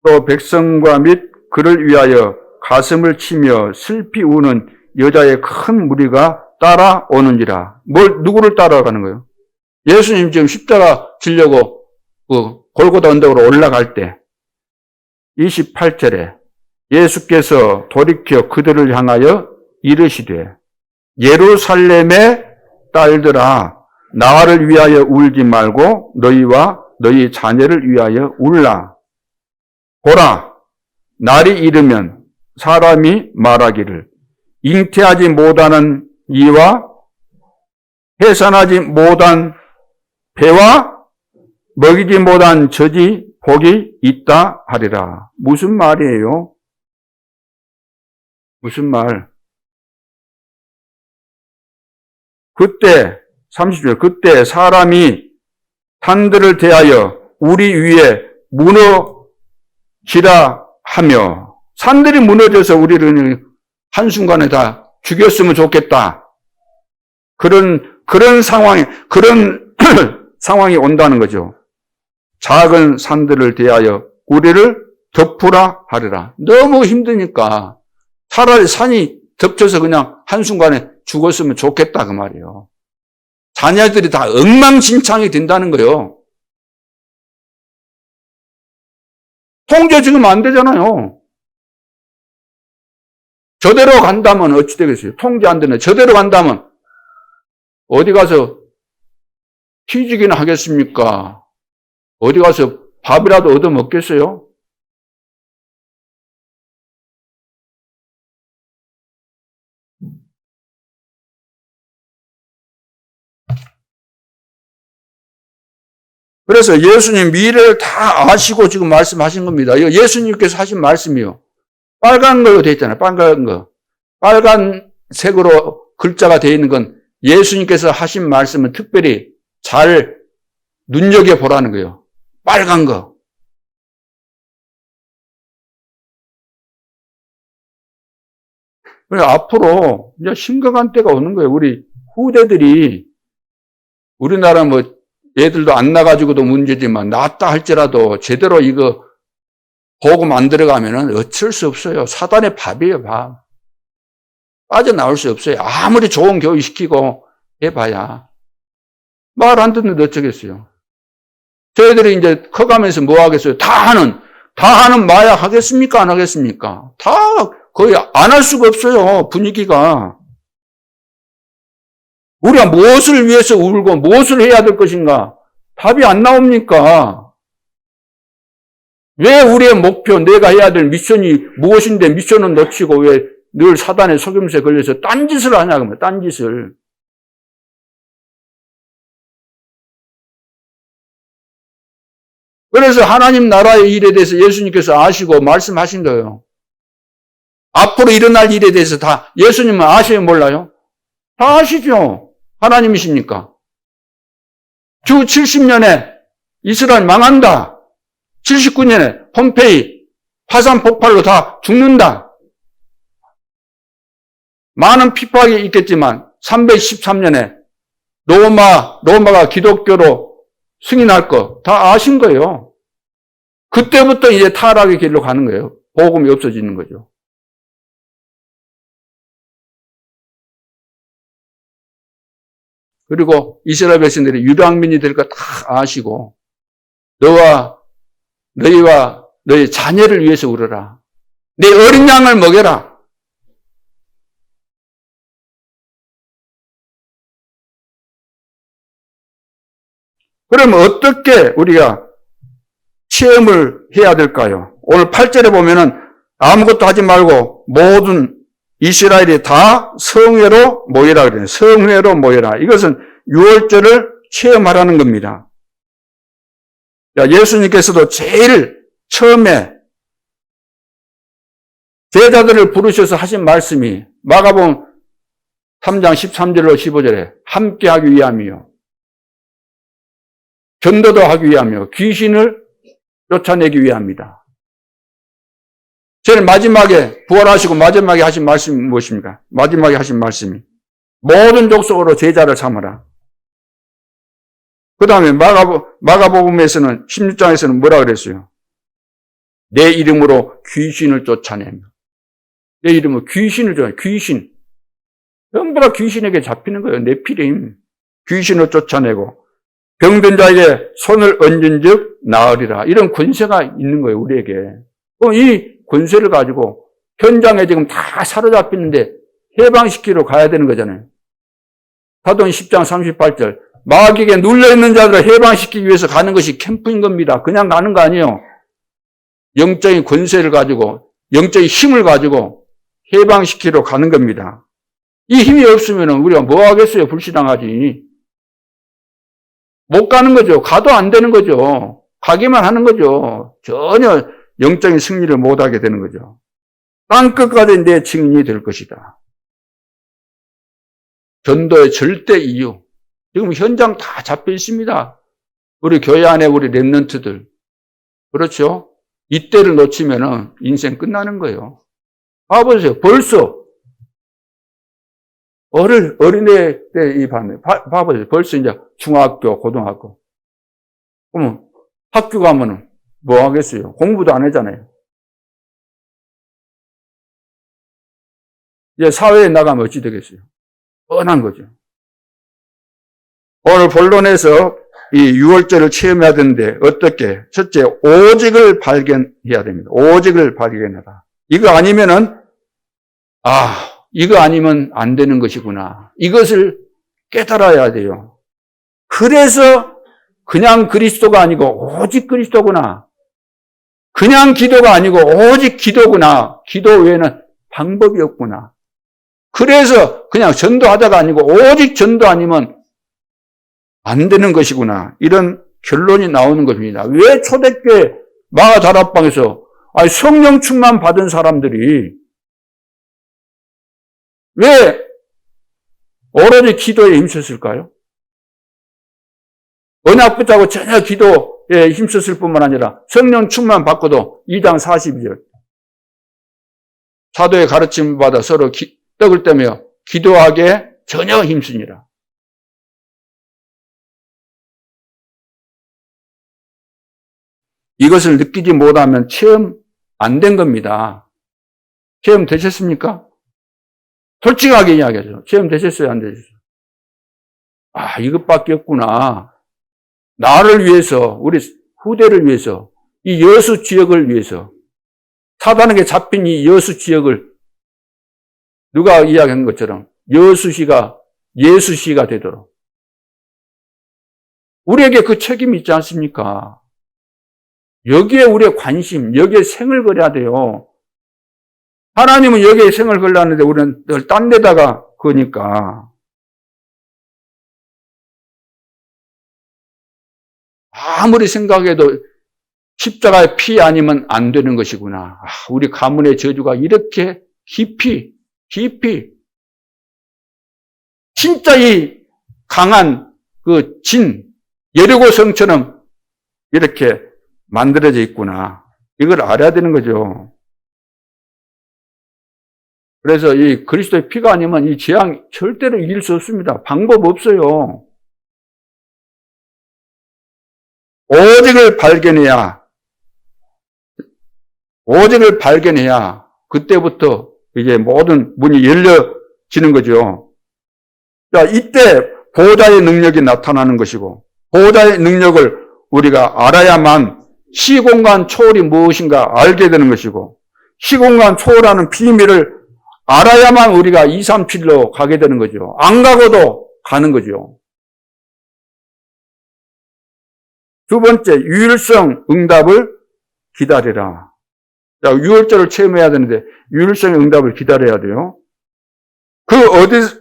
또 백성과 및 그를 위하여 가슴을 치며 슬피 우는 여자의 큰 무리가 따라오는지라. 누구를 따라가는 거예요? 예수님 지금 십자가 지려고 골고다 언덕으로 올라갈 때 28절에 예수께서 돌이켜 그들을 향하여 이르시되 예루살렘의 딸들아 나를 위하여 울지 말고 너희와 너희 자녀를 위하여 울라. 보라 날이 이르면 사람이 말하기를 잉태하지 못하는 이와 해산하지 못한 배와 먹이지 못한 젖이 복이 있다 하리라. 무슨 말이에요? 무슨 말? 그때 30절 그때 사람이 산들을 대하여 우리 위에 무너지라 하며 산들이 무너져서 우리를 한순간에 다 죽였으면 좋겠다. 그런 상황이 온다는 거죠. 작은 산들을 대하여 우리를 덮으라 하리라. 너무 힘드니까 차라리 산이 덮쳐서 그냥 한순간에 죽었으면 좋겠다 그 말이에요. 자녀들이 다 엉망진창이 된다는 거예요. 통제 지금 안 되잖아요. 저대로 간다면 어찌 되겠어요? 통제 안 되네. 저대로 간다면 어디 가서 튀지기는 하겠습니까? 어디 가서 밥이라도 얻어 먹겠어요? 그래서 예수님 미래를 다 아시고 지금 말씀하신 겁니다. 이거 예수님께서 하신 말씀이요. 빨간 걸로 되어 있잖아요. 빨간 거. 빨간색으로 글자가 되어 있는 건 예수님께서 하신 말씀은 특별히 잘 눈여겨보라는 거예요. 빨간 거. 앞으로 이제 심각한 때가 오는 거예요. 우리 후대들이 우리나라 뭐 애들도 안 나가지고도 문제지만 낳았다 할지라도 제대로 이거 복음 안 들어가면은 어쩔 수 없어요. 사단의 밥이에요, 밥. 빠져나올 수 없어요. 아무리 좋은 교육 시키고 해봐야. 말 안 듣는데 어쩌겠어요. 저희들이 이제 커가면서 뭐 하겠어요? 다 하는 마약 하겠습니까? 안 하겠습니까? 다 거의 안 할 수가 없어요. 분위기가. 우리가 무엇을 위해서 울고 무엇을 해야 될 것인가? 답이 안 나옵니까? 왜 우리의 목표, 내가 해야 될 미션이 무엇인데 미션은 놓치고 왜 늘 사단의 속임수에 걸려서 딴짓을 하냐고, 딴짓을. 그래서 하나님 나라의 일에 대해서 예수님께서 아시고 말씀하신 거예요. 앞으로 일어날 일에 대해서 다 예수님은 아셔요, 몰라요? 다 아시죠? 하나님이십니까? 주 70년에 이스라엘 망한다. 79년에 폼페이 화산 폭발로 다 죽는다. 많은 핍박이 있겠지만 313년에 로마가 기독교로 승인할 거 다 아신 거예요. 그때부터 이제 타락의 길로 가는 거예요. 복음이 없어지는 거죠. 그리고 이스라엘 백성들이 유랑민이 될 거 다 아시고 너희와 너희 자녀를 위해서 울어라. 내 어린 양을 먹여라. 그러면 어떻게 우리가 체험을 해야 될까요? 오늘 8절에 보면은 아무것도 하지 말고 모든 이스라엘이 다 성회로 모이라 그래요. 성회로 모이라. 이것은 유월절을 체험하라는 겁니다. 예수님께서도 제일 처음에 제자들을 부르셔서 하신 말씀이 마가복음 3장 13절로 15절에 함께하기 위함이요. 전도도 하기 위하며 귀신을 쫓아내기 위함이다. 제일 마지막에 부활하시고 마지막에 하신 말씀이 무엇입니까? 마지막에 하신 말씀이 모든 족속으로 제자를 삼으라. 그 다음에 마가복음에서는 16장에서는 뭐라 그랬어요? 내 이름으로 귀신을 쫓아내며. 내 이름으로 귀신을 쫓아내며. 귀신. 전부 다 귀신에게 잡히는 거예요. 네피림. 귀신을 쫓아내고 병든 자에게 손을 얹은 즉 나으리라. 이런 권세가 있는 거예요, 우리에게. 그럼 이 권세를 가지고 현장에 지금 다 사로잡히는데 해방시키러 가야 되는 거잖아요. 사도행 10장 38절. 마귀에게 눌려있는 자들을 해방시키기 위해서 가는 것이 캠프인 겁니다. 그냥 가는 거 아니에요. 영적인 권세를 가지고, 영적인 힘을 가지고 해방시키러 가는 겁니다. 이 힘이 없으면 우리가 뭐 하겠어요? 불신앙하지. 못 가는 거죠. 가도 안 되는 거죠. 가기만 하는 거죠. 전혀 영적인 승리를 못 하게 되는 거죠. 땅끝까지 내 증인이 될 것이다. 전도의 절대 이유. 지금 현장 다 잡혀 있습니다. 우리 교회 안에 우리 랩런트들. 그렇죠? 이때를 놓치면은 인생 끝나는 거예요. 봐보세요. 벌써 어린애 때 이 반면 봐보세요. 벌써 이제 중학교, 고등학교. 그러면 학교 가면은 뭐 하겠어요? 공부도 안 하잖아요. 이제 사회에 나가면 어찌 되겠어요? 뻔한 거죠. 오늘 본론에서 이 6월절을 체험해야 되는데 어떻게? 첫째, 오직을 발견해야 됩니다. 오직을 발견해라. 이거 아니면은 이거 아니면 안 되는 것이구나. 이것을 깨달아야 돼요. 그래서 그냥 그리스도가 아니고 오직 그리스도구나. 그냥 기도가 아니고 오직 기도구나. 기도 외에는 방법이 없구나. 그래서 그냥 전도하다가 아니고 오직 전도 아니면 안 되는 것이구나. 이런 결론이 나오는 것입니다. 왜 초대교회 마가다락방에서 성령 충만 받은 사람들이 왜 오로지 기도에 힘썼을까요? 언약 붙잡고 전혀 기도에 힘썼을 뿐만 아니라 성령 충만 받고도 2장 42절 사도의 가르침 받아 서로 떡을 떼며 기도하기에 전혀 힘쓰니라. 이것을 느끼지 못하면 체험 안 된 겁니다. 체험 되셨습니까? 솔직하게 이야기하죠. 체험 되셨어요? 안 되셨어요? 이것밖에 없구나. 나를 위해서, 우리 후대를 위해서, 이 여수 지역을 위해서, 사단에게 잡힌 이 여수 지역을 누가 이야기한 것처럼 여수시가 예수시가 되도록 우리에게 그 책임이 있지 않습니까? 여기에 우리의 관심, 여기에 생을 걸어야 돼요. 하나님은 여기에 생을 걸라는데 우리는 늘 딴 데다가 거니까. 아무리 생각해도 십자가의 피 아니면 안 되는 것이구나. 우리 가문의 저주가 이렇게 깊이 진짜 이 강한 그 여리고 성처럼 이렇게 만들어져 있구나. 이걸 알아야 되는 거죠. 그래서 이 그리스도의 피가 아니면 이 재앙 절대로 이길 수 없습니다. 방법 없어요. 오직을 발견해야 그때부터 이제 모든 문이 열려지는 거죠. 자, 이때 보호자의 능력이 나타나는 것이고 보호자의 능력을 우리가 알아야만 시공간 초월이 무엇인가 알게 되는 것이고 시공간 초월하는 비밀을 알아야만 우리가 237로 가게 되는 거죠. 안 가고도 가는 거죠. 두 번째, 유일성 응답을 기다리라. 자, 유월절을 체험해야 되는데 유일성의 응답을 기다려야 돼요.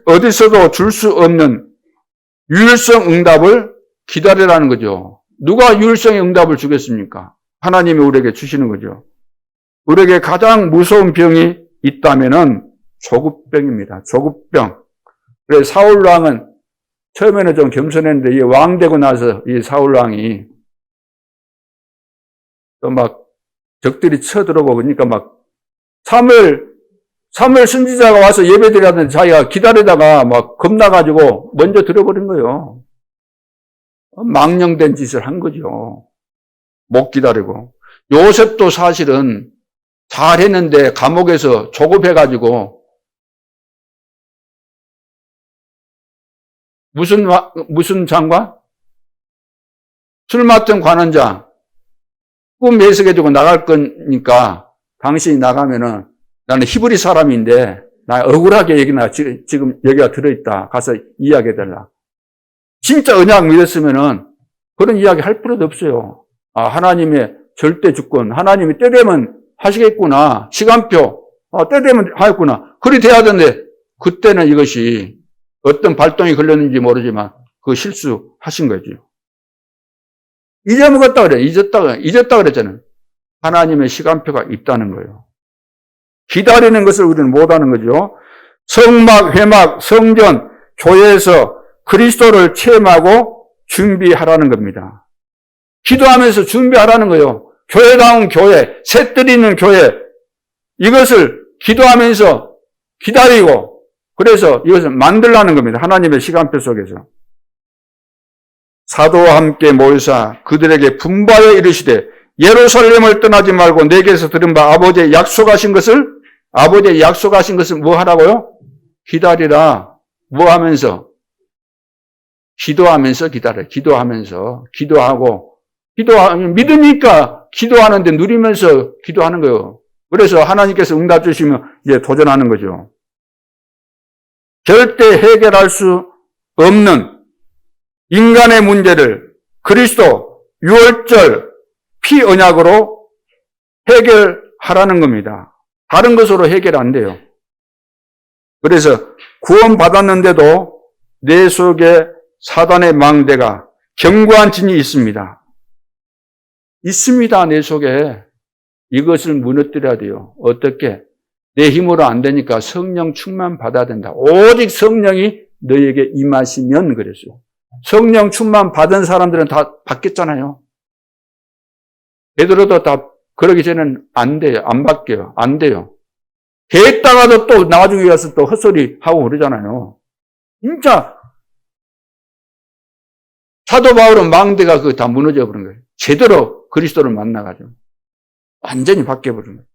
어디서도 줄 수 없는 유일성 응답을 기다리라는 거죠. 누가 유일성의 응답을 주겠습니까? 하나님이 우리에게 주시는 거죠. 우리에게 가장 무서운 병이 있다면은 조급병입니다. 조급병. 그래서 사울왕은 처음에는 좀 겸손했는데 이 왕 되고 나서 이 사울왕이 또 막 적들이 쳐들어오고 그러니까 막 사무엘 선지자가 와서 예배드리는데 자기가 기다리다가 막 겁나가지고 먼저 들어버린 거예요. 망령된 짓을 한 거죠. 못 기다리고. 요셉도 사실은 잘했는데 감옥에서 조급해가지고 무슨 장관? 술 맡은 관원장 꿈 해석해주고 나갈 거니까 당신이 나가면은 나는 히브리 사람인데 나 억울하게 여기나 지금 여기가 들어있다. 가서 이야기해달라. 진짜 언약 믿었으면은 그런 이야기 할 필요도 없어요. 하나님의 절대 주권, 하나님이 때 되면 하시겠구나. 시간표, 때 되면 하겠구나. 그리 돼야 되는데 그때는 이것이 어떤 발동이 걸렸는지 모르지만 그 실수하신 거죠. 잊어먹었다 그래. 잊었다 그랬잖아요. 하나님의 시간표가 있다는 거예요. 기다리는 것을 우리는 못하는 거죠. 성막, 회막, 성전, 교회에서 그리스도를 체험하고 준비하라는 겁니다. 기도하면서 준비하라는 거예요. 교회다운 교회, 셋들이 있는 교회, 이것을 기도하면서 기다리고 그래서 이것을 만들라는 겁니다. 하나님의 시간표 속에서. 사도와 함께 모여서 그들에게 분바에 이르시되 예루살렘을 떠나지 말고 내게서 들은 바 아버지의 약속하신 것을 뭐 하라고요? 기다리라. 뭐 하면서? 기도하면서 기다려. 기도하고 믿으니까 기도하는데 누리면서 기도하는 거예요. 그래서 하나님께서 응답 주시면 이제 도전하는 거죠. 절대 해결할 수 없는 인간의 문제를 그리스도 유월절 피 언약으로 해결하라는 겁니다. 다른 것으로 해결 안 돼요. 그래서 구원받았는데도 내 속에 사단의 망대가 견고한 진이 있습니다. 있습니다, 내 속에. 이것을 무너뜨려야 돼요. 어떻게? 내 힘으로 안 되니까 성령 충만 받아야 된다. 오직 성령이 너에게 임하시면 그랬어요. 성령 충만 받은 사람들은 다 받겠잖아요. 베드로도 다 그러기 전에는 안 돼요. 안 받게요. 안 돼요. 됐다가도 또 나중에 가서 또 헛소리 하고 그러잖아요. 진짜 사도 바울은 망대가 그거 다 무너져 버린 거예요. 제대로 그리스도를 만나가지고 완전히 바뀌어버린 거예요.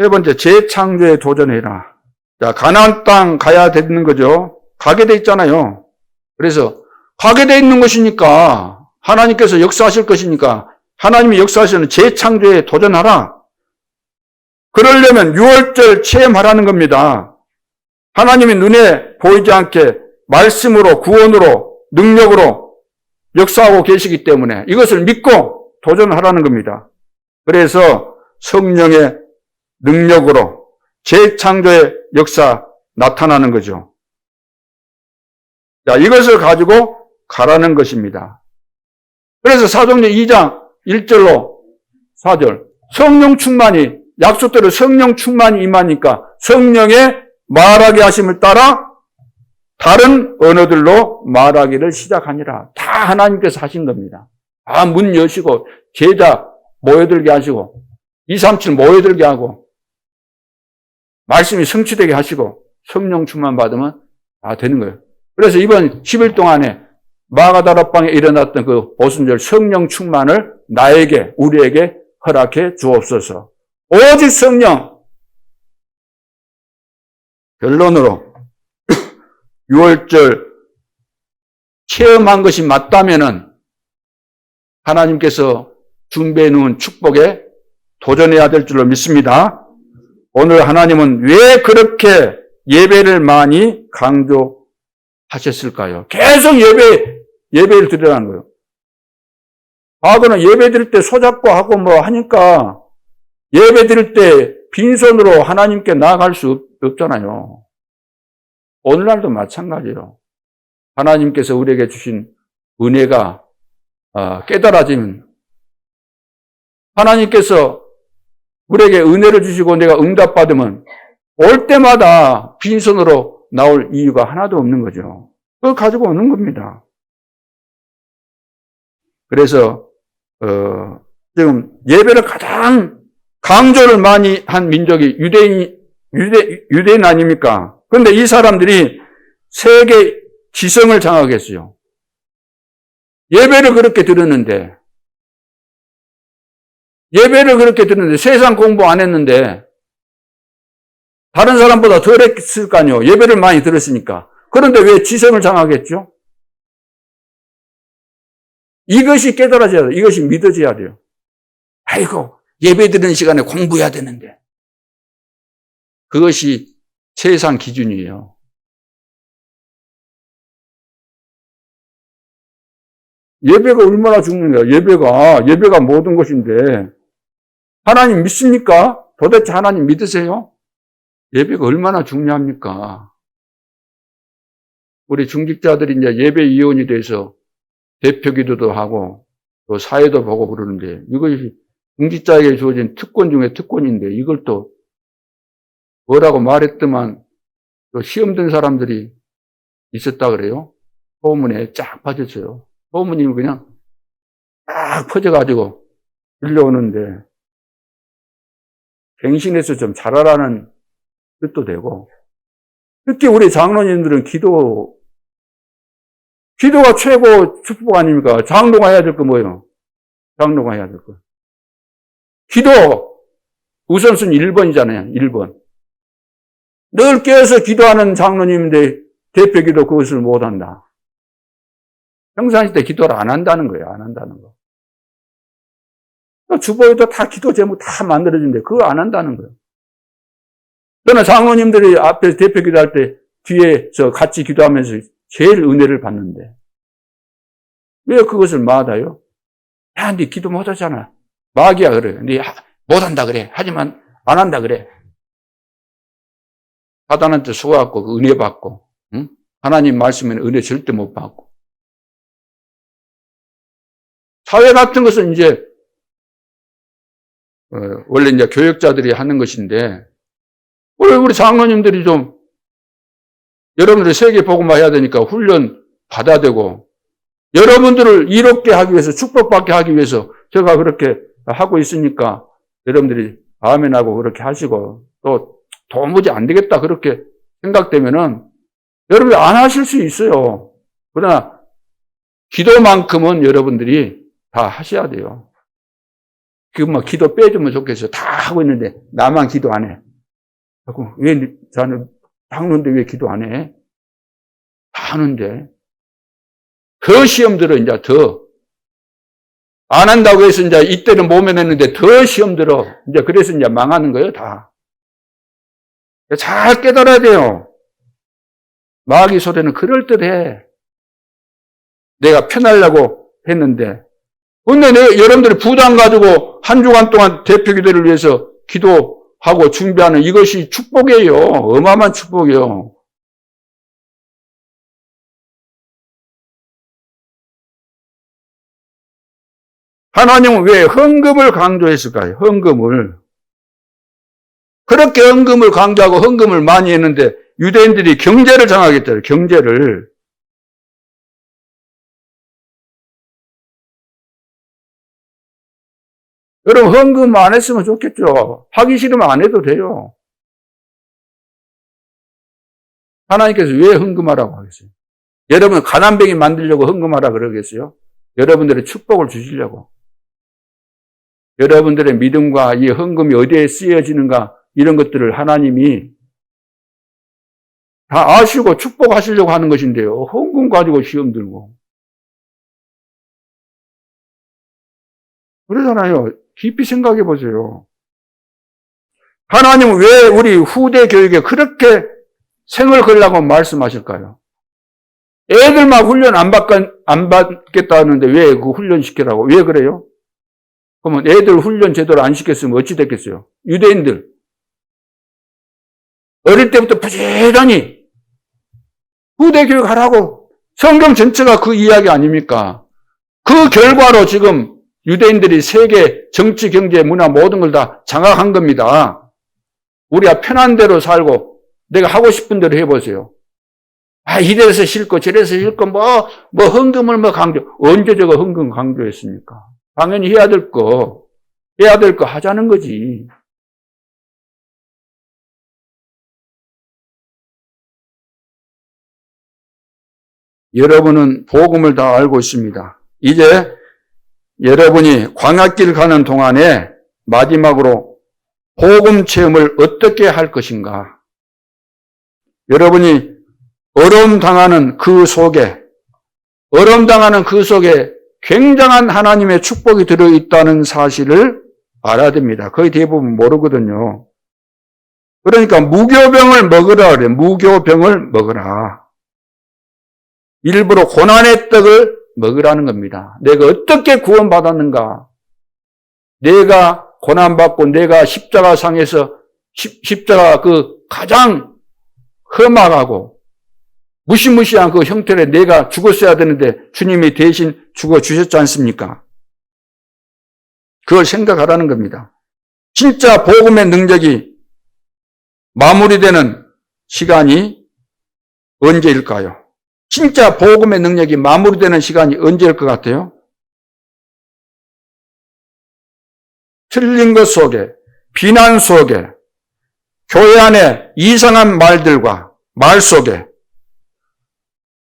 세 번째, 재창조에 도전해라. 자, 가나안 땅 가야 되는 거죠. 가게 돼 있잖아요. 그래서 가게 돼 있는 것이니까 하나님께서 역사하실 것이니까 하나님이 역사하시는 재창조에 도전하라. 그러려면 유월절 체험하라는 겁니다. 하나님이 눈에 보이지 않게 말씀으로, 구원으로, 능력으로 역사하고 계시기 때문에 이것을 믿고 도전하라는 겁니다. 그래서 성령의 능력으로 재창조의 역사 나타나는 거죠. 자, 이것을 가지고 가라는 것입니다. 그래서 사도행전 2장 1절로 4절 성령 충만이 약속대로 성령 충만이 임하니까 성령의 말하게 하심을 따라 다른 언어들로 말하기를 시작하니라. 다 하나님께서 하신 겁니다. 다 문 여시고 제자 모여들게 하시고 237 모여들게 하고 말씀이 성취되게 하시고 성령 충만 받으면 다 되는 거예요. 그래서 이번 10일 동안에 마가다락방에 일어났던 그 오순절 성령 충만을 나에게, 우리에게 허락해 주옵소서. 오직 성령. 결론으로 6월절 체험한 것이 맞다면은 하나님께서 준비해 놓은 축복에 도전해야 될 줄로 믿습니다. 오늘 하나님은 왜 그렇게 예배를 많이 강조하셨을까요? 계속 예배를 드리라는 거예요. 과거는 예배 드릴 때 소잡고 하고 뭐 하니까 예배 드릴 때 빈손으로 하나님께 나아갈 수 없잖아요. 오늘날도 마찬가지예요. 하나님께서 우리에게 주신 은혜가 깨달아지면 하나님께서 우리에게 은혜를 주시고 내가 응답받으면 올 때마다 빈손으로 나올 이유가 하나도 없는 거죠. 그걸 가지고 오는 겁니다. 그래서 지금 예배를 가장 강조를 많이 한 민족이 유대인 아닙니까? 그런데 이 사람들이 세계 지성을 장악했어요. 예배를 그렇게 들었는데 세상 공부 안 했는데 다른 사람보다 덜 했을 거 아니에요. 예배를 많이 들었으니까. 그런데 왜 지성을 장악했죠? 이것이 깨달아져야 돼요. 이것이 믿어져야 돼요. 아이고, 예배 드리는 시간에 공부해야 되는데. 그것이 세상 기준이에요. 예배가 얼마나 중요해요. 예배가 모든 것인데 하나님 믿습니까? 도대체 하나님 믿으세요? 예배가 얼마나 중요합니까? 우리 중직자들이 이제 예배위원이 돼서 대표 기도도 하고 또 사회도 보고 그러는데 이것이 중직자에게 주어진 특권 중에 특권인데 이걸 또 뭐라고 말했더만 또 시험 든 사람들이 있었다 그래요. 소문에 쫙 빠졌어요. 소문이 그냥 쫙 퍼져가지고 들려오는데 갱신해서 좀 잘하라는 뜻도 되고 특히 우리 장로님들은 기도가 최고 축복 아닙니까? 장로가 해야 될 거 뭐예요? 장로가 해야 될 거. 기도 우선순위 1번이잖아요. 1번. 늘 깨어서 기도하는 장로님인데 대표 기도 그것을 못한다. 평상시 때 기도를 안 한다는 거예요. 안 한다는 거. 주보에도 다 기도 제목 다 만들어진데 그걸 안 한다는 거예요. 그러나 장로님들이 앞에서 대표 기도할 때 뒤에서 같이 기도하면서 제일 은혜를 받는데 왜 그것을 마다요? 야, 네 기도 못하잖아. 마귀야 그래. 네 못한다 그래. 하지만 안 한다 그래. 사단한테 속아갖고 그 은혜 받고, 응? 하나님 말씀에는 은혜 절대 못 받고. 사회 같은 것은 이제 원래 이제 교역자들이 하는 것인데 우리 장로님들이 좀 여러분들이 세계 복음화 해야 되니까 훈련 받아야 되고 여러분들을 이롭게 하기 위해서 축복받게 하기 위해서 제가 그렇게 하고 있으니까 여러분들이 아멘하고 그렇게 하시고 또 도무지 안 되겠다 그렇게 생각되면은 여러분이 안 하실 수 있어요. 그러나 기도만큼은 여러분들이 다 하셔야 돼요. 막 기도 빼주면 좋겠어요. 다 하고 있는데 나만 기도 안 해. 왜 저는 당론데 왜 기도 안 해? 다 하는데 더 시험 들어 이제 더 안 한다고 해서 이제 이때는 모면했는데 더 시험 들어 이제 그래서 이제 망하는 거예요 다. 잘 깨달아야 돼요. 마귀 소리는 그럴듯해. 내가 편하려고 했는데 근데 여러분들이 부담 가지고 한 주간 동안 대표 기도를 위해서 기도하고 준비하는 이것이 축복이에요. 어마어마한 축복이에요. 하나님은 왜 헌금을 강조했을까요? 헌금을. 그렇게 헌금을 강조하고 헌금을 많이 했는데 유대인들이 경제를 정하겠다요. 경제를. 여러분 헌금 안 했으면 좋겠죠. 하기 싫으면 안 해도 돼요. 하나님께서 왜 헌금하라고 하겠어요? 여러분 가난뱅이 만들려고 헌금하라 그러겠어요? 여러분들의 축복을 주시려고. 여러분들의 믿음과 이 헌금이 어디에 쓰여지는가 이런 것들을 하나님이 다 아시고 축복하시려고 하는 것인데요. 헌금 가지고 시험 들고. 그러잖아요. 깊이 생각해 보세요. 하나님은 왜 우리 후대 교육에 그렇게 생을 걸라고 말씀하실까요? 애들만 훈련 안 받겠다 하는데 왜 그 훈련 시키라고? 왜 그래요? 그러면 애들 훈련 제대로 안 시켰으면 어찌 됐겠어요? 유대인들. 어릴 때부터 부지런히 후대 교육하라고. 성경 전체가 그 이야기 아닙니까? 그 결과로 지금 유대인들이 세계 정치, 경제, 문화 모든 걸 다 장악한 겁니다. 우리가 편한 대로 살고 내가 하고 싶은 대로 해보세요. 이래서 싫고 저래서 싫고 헌금을 강조. 언제 제가 헌금 강조했습니까? 당연히 해야 될 거 하자는 거지. 여러분은 복음을 다 알고 있습니다. 이제 여러분이 광야길 가는 동안에 마지막으로 복음 체험을 어떻게 할 것인가? 여러분이 어려움 당하는 그 속에 굉장한 하나님의 축복이 들어있다는 사실을 알아야 됩니다. 거의 대부분 모르거든요. 그러니까 무교병을 먹으라 그래요. 무교병을 먹으라. 일부러 고난의 떡을 먹으라는 겁니다. 내가 어떻게 구원받았는가? 내가 고난받고 내가 십자가상에서 십자가 그 가장 험악하고 무시무시한 그 형태로 내가 죽었어야 되는데 주님이 대신 죽어주셨지 않습니까? 그걸 생각하라는 겁니다. 진짜 복음의 능력이 마무리되는 시간이 언제일까요? 진짜 복음의 능력이 마무리되는 시간이 언제일 것 같아요? 틀린 것 속에, 비난 속에, 교회 안에 이상한 말들과 말 속에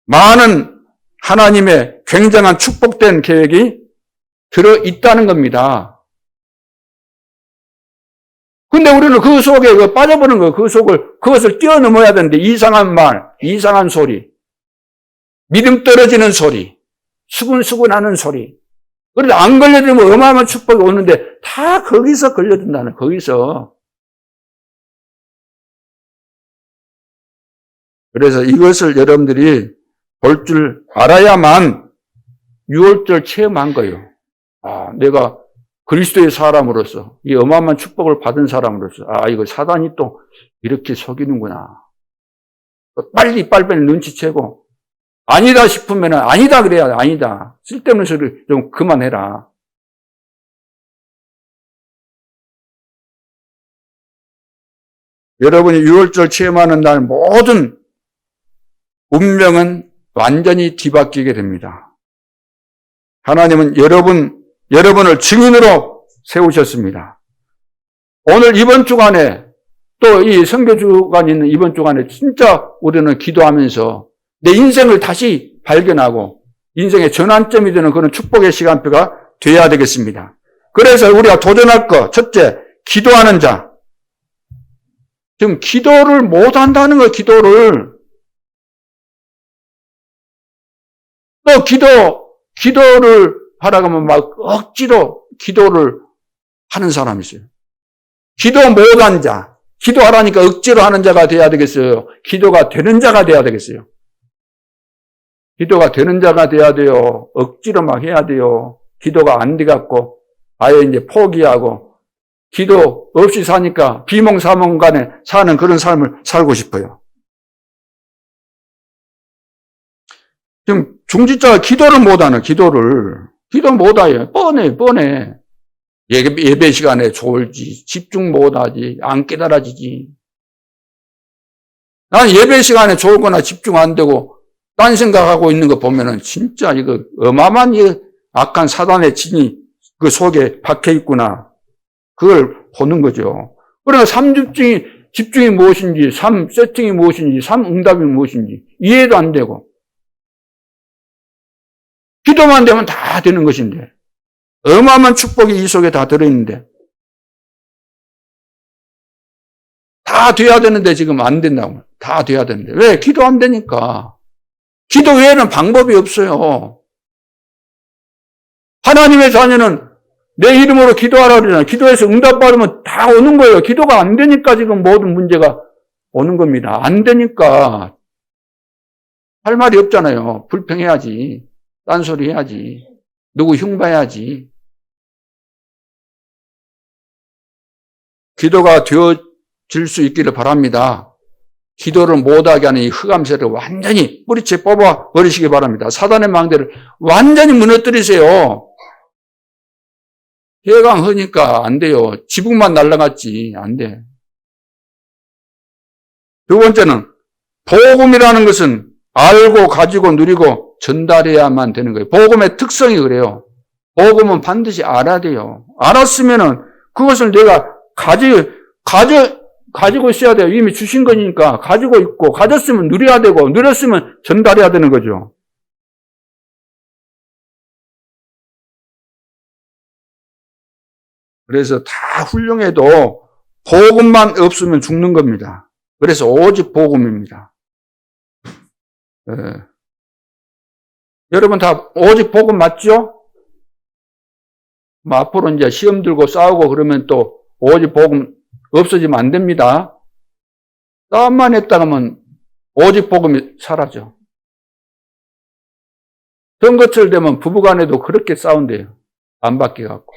많은 하나님의 굉장한 축복된 계획이 들어있다는 겁니다. 근데 우리는 그 속에 빠져버린 거예요. 그것을 뛰어넘어야 되는데 이상한 말, 이상한 소리, 믿음 떨어지는 소리, 수근수근하는 소리. 그런데 안 걸려들면 어마어마한 축복이 오는데 다 거기서 걸려든다는 거기서. 그래서 이것을 여러분들이 볼 줄 알아야만 6월절 체험한 거예요. 아, 내가 그리스도의 사람으로서, 이 어마어마한 축복을 받은 사람으로서, 아, 이거 사단이 또 이렇게 속이는구나. 빨리 눈치채고, 아니다 싶으면 아니다 그래야 돼, 아니다. 쓸데없는 소리 좀 그만해라. 여러분이 6월절 체험하는 날 모든 운명은 완전히 뒤바뀌게 됩니다. 하나님은 여러분을 증인으로 세우셨습니다. 오늘 이번 주간에 또 이 선교 주간 있는 이번 주간에 진짜 우리는 기도하면서 내 인생을 다시 발견하고 인생의 전환점이 되는 그런 축복의 시간표가 되어야 되겠습니다. 그래서 우리가 도전할 것, 첫째, 기도하는 자. 지금 기도를 못 한다는 거예요, 기도를. 또 기도를 하라고 하면 막 억지로 기도를 하는 사람이 있어요. 기도 못한 자. 기도하라니까 억지로 하는 자가 돼야 되겠어요? 기도가 되는 자가 돼야 되겠어요? 기도가 되는 자가 돼야 돼요. 억지로 막 해야 돼요. 기도가 안 돼갖고 아예 이제 포기하고 기도 없이 사니까 비몽사몽간에 사는 그런 삶을 살고 싶어요. 지금 중지자가 기도를 못하는 기도 못해요. 뻔해. 예배 시간에 졸지, 집중 못하지, 안 깨달아지지. 난 예배 시간에 졸거나 집중 안 되고 딴 생각하고 있는 거 보면은 진짜 이거 어마어마한 악한 사단의 진이 그 속에 박혀 있구나. 그걸 보는 거죠. 그러나 집중이 무엇인지, 세팅이 무엇인지, 응답이 무엇인지 이해도 안 되고 기도만 되면 다 되는 것인데 어마어마한 축복이 이 속에 다 들어있는데 다 돼야 되는데 지금 안 된다고. 다 돼야 되는데 왜? 기도 안 되니까. 기도 외에는 방법이 없어요. 하나님의 자녀는 내 이름으로 기도하라 그러잖아요. 기도해서 응답받으면 다 오는 거예요. 기도가 안 되니까 지금 모든 문제가 오는 겁니다. 안 되니까 할 말이 없잖아요. 불평해야지. 딴소리 해야지. 누구 흉봐야지. 기도가 되어질 수 있기를 바랍니다. 기도를 못하게 하는 이 흑암세를 완전히 뿌리채 뽑아 버리시기 바랍니다. 사단의 망대를 완전히 무너뜨리세요. 해강하니까 안 돼요. 지붕만 날아갔지. 안 돼. 두 번째는 복음이라는 것은 알고 가지고 누리고 전달해야만 되는 거예요. 복음의 특성이 그래요. 복음은 반드시 알아야 돼요. 알았으면은 그것을 내가 가지고 있어야 돼요. 이미 주신 거니까 가지고 있고 가졌으면 누려야 되고 누렸으면 전달해야 되는 거죠. 그래서 다 훌륭해도 복음만 없으면 죽는 겁니다. 그래서 오직 복음입니다. 여러분 다 오직 복음 맞죠? 앞으로 이제 시험 들고 싸우고 그러면 또 오직 복음 없어지면 안 됩니다. 싸움만 했다 하면 오직 복음이 사라져. 선거철 되면 부부간에도 그렇게 싸운대요. 안 바뀌어갖고.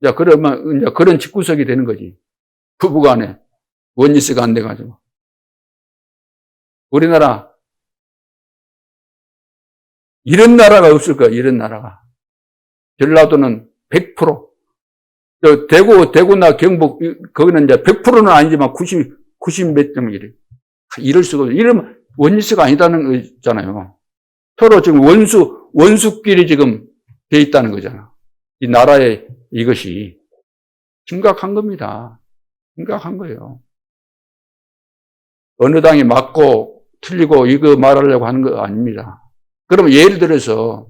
자, 그러면 이제 그런 집구석이 되는 거지. 부부간에 원리스가 안 돼가지고. 우리나라 이런 나라가 없을 거야. 이런 나라가. 전라도는 100%. 대구나 경북, 거기는 이제 100%는 아니지만 90 몇 점 이래. 이럴 수가 없어요. 이러면 원리스가 아니다는 거 있잖아요. 서로 지금 원수끼리 지금 돼 있다는 거잖아. 이 나라의 이것이. 심각한 겁니다. 심각한 거예요. 어느 당이 맞고 틀리고 이거 말하려고 하는 거 아닙니다. 그러면 예를 들어서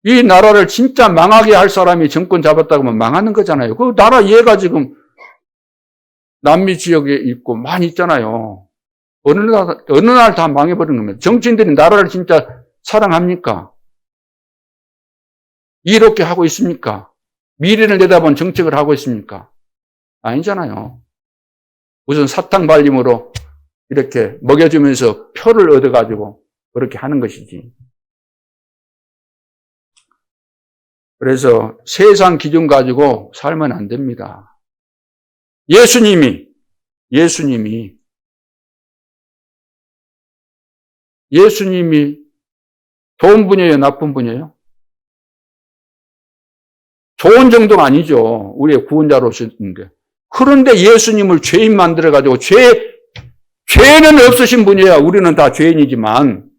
이 나라를 진짜 망하게 할 사람이 정권 잡았다고 하면 망하는 거잖아요. 그 나라 얘가 지금 남미 지역에 있고 많이 있잖아요. 어느 날 다 망해버리는 겁니다. 정치인들이 나라를 진짜 사랑합니까? 이렇게 하고 있습니까? 미래를 내다본 정책을 하고 있습니까? 아니잖아요. 무슨 사탕 발림으로 이렇게 먹여주면서 표를 얻어가지고 그렇게 하는 것이지. 그래서 세상 기준 가지고 살면 안 됩니다. 예수님이 좋은 분이에요, 나쁜 분이에요? 좋은 정도가 아니죠. 우리의 구원자로 오셨는데. 그런데 예수님을 죄인 만들어가지고 죄는 없으신 분이에요. 우리는 다 죄인이지만.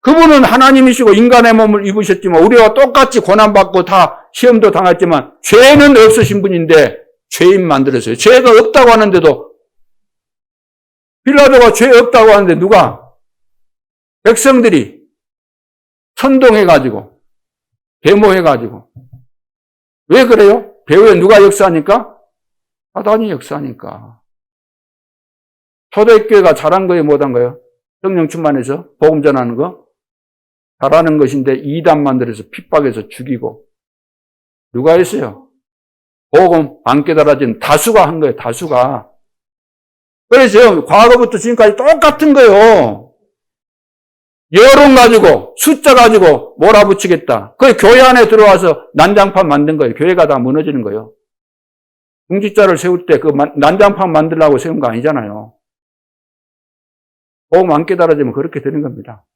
그분은 하나님이시고 인간의 몸을 입으셨지만 우리와 똑같이 고난받고 다 시험도 당했지만 죄는 없으신 분인데 죄인 만들었어요. 죄가 없다고 하는데도 빌라도가 죄 없다고 하는데 누가? 백성들이 선동해가지고 데모해가지고. 왜 그래요? 배후에 누가 역사하니까? 사단이 역사하니까. 초대교회가 잘한 거예요, 못한 거예요? 성령 충만해서 복음 전하는 거? 잘하는 것인데 이단 만들어서 핍박해서 죽이고. 누가 했어요? 복음 안 깨달아진 다수가 한 거예요, 다수가. 그래서 과거부터 지금까지 똑같은 거예요. 여론 가지고 숫자 가지고 몰아붙이겠다. 그 교회 안에 들어와서 난장판 만든 거예요. 교회가 다 무너지는 거예요. 중직자를 세울 때 그 난장판 만들려고 세운 거 아니잖아요. 복음 안 깨달아지면 그렇게 되는 겁니다.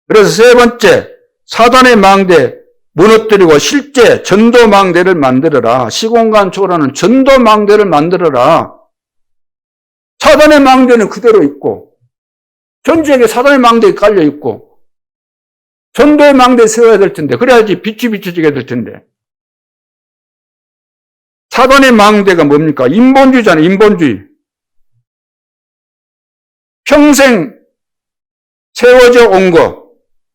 그래서 세 번째, 사단의 망대 무너뜨리고 실제 전도망대를 만들어라. 시공간 초월하는 전도망대를 만들어라. 사단의 망대는 그대로 있고 전 지역에 사단의 망대에 깔려 있고 전도의 망대에 세워야 될 텐데 그래야지 빛이 비춰지게 될 텐데 사단의 망대가 뭡니까? 인본주의잖아요. 인본주의. 평생 세워져 온 거.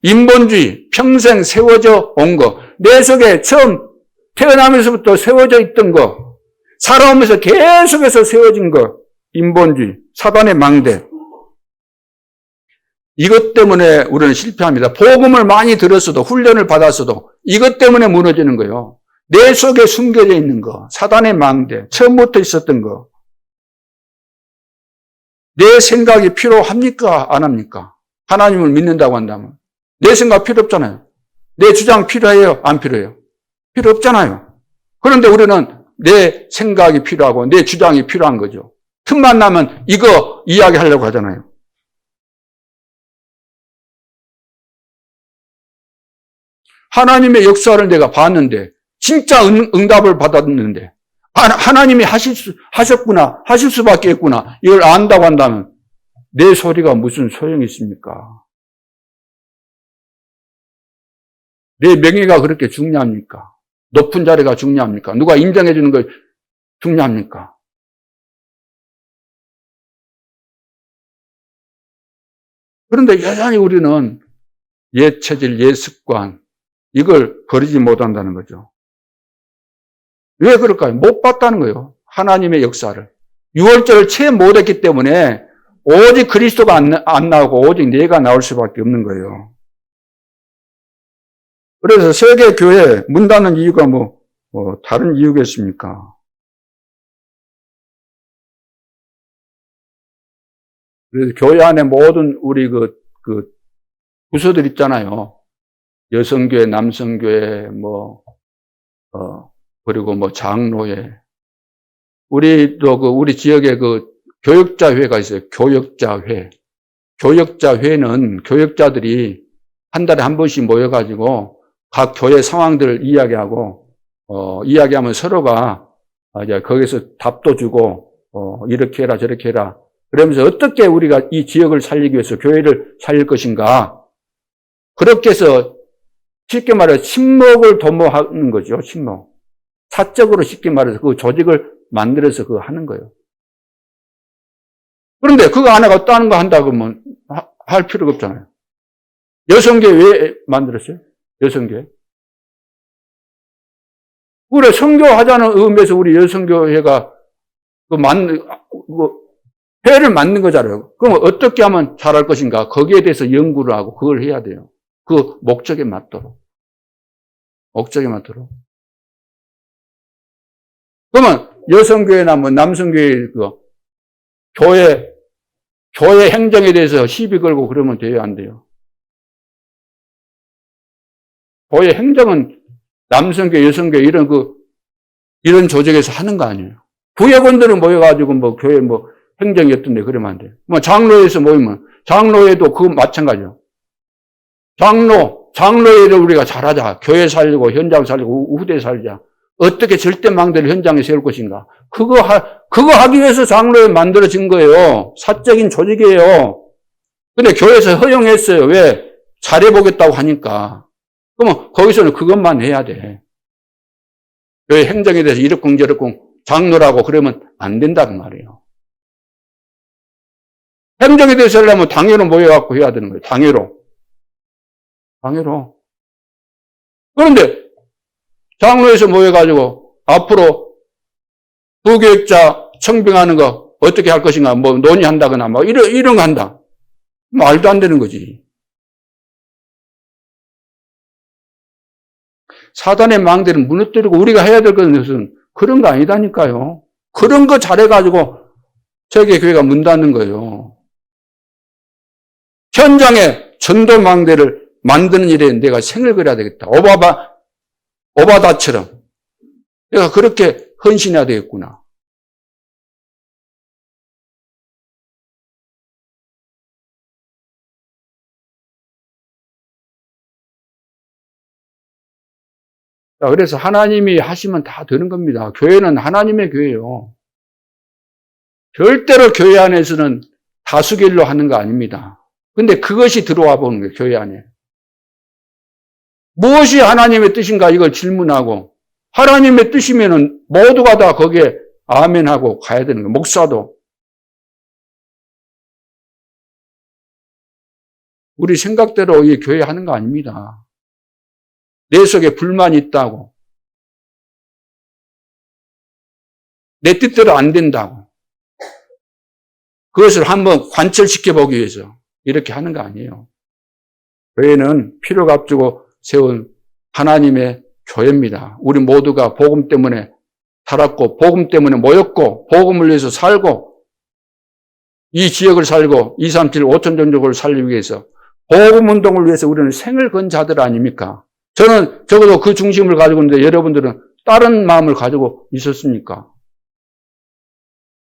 인본주의, 평생 세워져 온 거. 내 속에 처음 태어나면서부터 세워져 있던 거. 살아오면서 계속해서 세워진 거. 인본주의, 사단의 망대. 이것 때문에 우리는 실패합니다. 복음을 많이 들었어도 훈련을 받았어도 이것 때문에 무너지는 거예요. 내 속에 숨겨져 있는 거. 사단의 망대. 처음부터 있었던 거. 내 생각이 필요합니까? 안 합니까? 하나님을 믿는다고 한다면. 내 생각 필요 없잖아요. 내 주장 필요해요? 안 필요해요? 필요 없잖아요. 그런데 우리는 내 생각이 필요하고 내 주장이 필요한 거죠. 틈만 나면 이거 이야기하려고 하잖아요. 하나님의 역사를 내가 봤는데 진짜 응답을 받았는데 하나님이 하셨구나, 하실 수밖에 없구나 이걸 안다고 한다면 내 소리가 무슨 소용이 있습니까? 내 명예가 그렇게 중요합니까? 높은 자리가 중요합니까? 누가 인정해 주는 거 중요합니까? 그런데 여전히 우리는 옛 체질, 옛 습관 이걸 버리지 못한다는 거죠. 왜 그럴까요? 못 봤다는 거예요. 하나님의 역사를. 유월절을 채 못했기 때문에 오직 그리스도가 안 나오고 오직 내가 나올 수밖에 없는 거예요. 그래서 세계 교회 문 닫는 이유가 다른 이유겠습니까? 그래서 교회 안에 모든 우리 부서들 있잖아요. 여성교회, 남성교회, 그리고 장로회. 우리도 우리 지역에 교역자회가 있어요. 교역자회. 교역자회는 교역자들이 한 달에 한 번씩 모여가지고 각 교회 상황들을 이야기하면 서로가 이제 거기서 답도 주고, 이렇게 해라, 저렇게 해라. 그러면서 어떻게 우리가 이 지역을 살리기 위해서 교회를 살릴 것인가. 그렇게 해서 쉽게 말해서 친목을 도모하는 거죠, 친목. 사적으로 쉽게 말해서 그 조직을 만들어서 그거 하는 거예요. 그런데 그거 안 하고 다른 거 한다고 하면 할 필요가 없잖아요. 여성교회 왜 만들었어요? 여성교회. 그래, 선교하자는 의미에서 우리 여성교회가 회를 만든 거잖아요. 그럼 어떻게 하면 잘할 것인가? 거기에 대해서 연구를 하고 그걸 해야 돼요. 그 목적에 맞도록. 그러면 여성교회나 뭐 남성교회 교회 행정에 대해서 시비 걸고 그러면 돼요, 안 돼요? 교회 행정은 남성교회, 여성교회 이런 조직에서 하는 거 아니에요. 부회원들은 모여가지고 뭐 교회 뭐 행정이 어떤데 그러면 안 돼요. 뭐 장로회에서 모이면 장로회도 그거 마찬가지요. 장로회를 우리가 잘하자. 교회 살리고 현장 살리고 후대 살리자. 어떻게 절대망대를 현장에 세울 것인가. 그거 하기 위해서 장로회 만들어진 거예요. 사적인 조직이에요. 근데 교회에서 허용했어요. 왜? 잘해보겠다고 하니까. 그러면 거기서는 그것만 해야 돼. 교회 행정에 대해서 이렇쿵 저렇쿵 장로라고 그러면 안 된다는 말이에요. 행정에 대해서 하려면 당회로 모여갖고 해야 되는 거예요. 당회로. 그런데 장로에서 모여가지고 앞으로 부교육자 청빙하는 거 어떻게 할 것인가 뭐 논의한다거나 뭐 이런 거 한다. 말도 안 되는 거지. 사단의 망대를 무너뜨리고 우리가 해야 될 것은 그런 거 아니다니까요. 그런 거 잘해가지고 세계교회가 문 닫는 거예요. 현장에 전도 망대를 만드는 일에 내가 생을 걸어야 되겠다. 오바다처럼. 내가 그렇게 헌신해야 되겠구나. 자, 그래서 하나님이 하시면 다 되는 겁니다. 교회는 하나님의 교회예요. 절대로 교회 안에서는 다수결로 하는 거 아닙니다. 근데 그것이 들어와 보는 거예요, 교회 안에. 무엇이 하나님의 뜻인가 이걸 질문하고 하나님의 뜻이면은 모두가 다 거기에 아멘하고 가야 되는 거예요. 목사도. 우리 생각대로 이 교회 하는 거 아닙니다. 내 속에 불만이 있다고. 내 뜻대로 안 된다고. 그것을 한번 관철시켜 보기 위해서 이렇게 하는 거 아니에요. 교회는 피를 앞두고 세운 하나님의 교회입니다. 우리 모두가 복음 때문에 살았고 복음 때문에 모였고 복음을 위해서 살고 이 지역을 살고 237, 5천 종족을 살리기 위해서 복음 운동을 위해서 우리는 생을 건 자들 아닙니까? 저는 적어도 그 중심을 가지고 있는데 여러분들은 다른 마음을 가지고 있었습니까?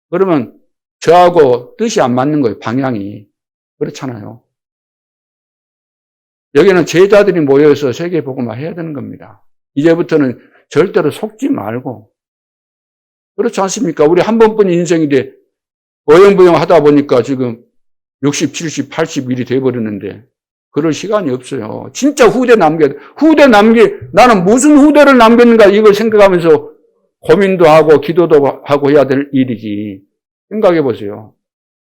그러면 저하고 뜻이 안 맞는 거예요. 방향이. 그렇잖아요. 여기는 제자들이 모여서 세계복음화 해야 되는 겁니다. 이제부터는 절대로 속지 말고. 그렇지 않습니까? 우리 한 번뿐인 인생인데 어영부영 하다 보니까 지금 60, 70, 80일이 돼버렸는데 그럴 시간이 없어요. 진짜 나는 무슨 후대를 남겼는가 이걸 생각하면서 고민도 하고 기도도 하고 해야 될 일이지. 생각해 보세요.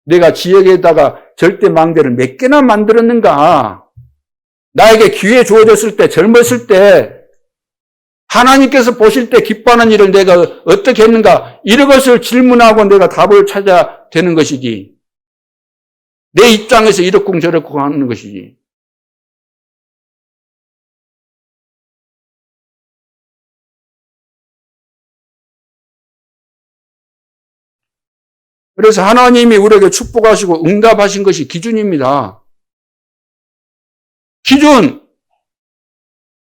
내가 지역에다가 절대 망대를 몇 개나 만들었는가? 나에게 기회 주어졌을 때, 젊었을 때, 하나님께서 보실 때 기뻐하는 일을 내가 어떻게 했는가? 이런 것을 질문하고 내가 답을 찾아야 되는 것이지. 내 입장에서 이렇쿵 저렇쿵 하는 것이지. 그래서 하나님이 우리에게 축복하시고 응답하신 것이 기준입니다. 기준!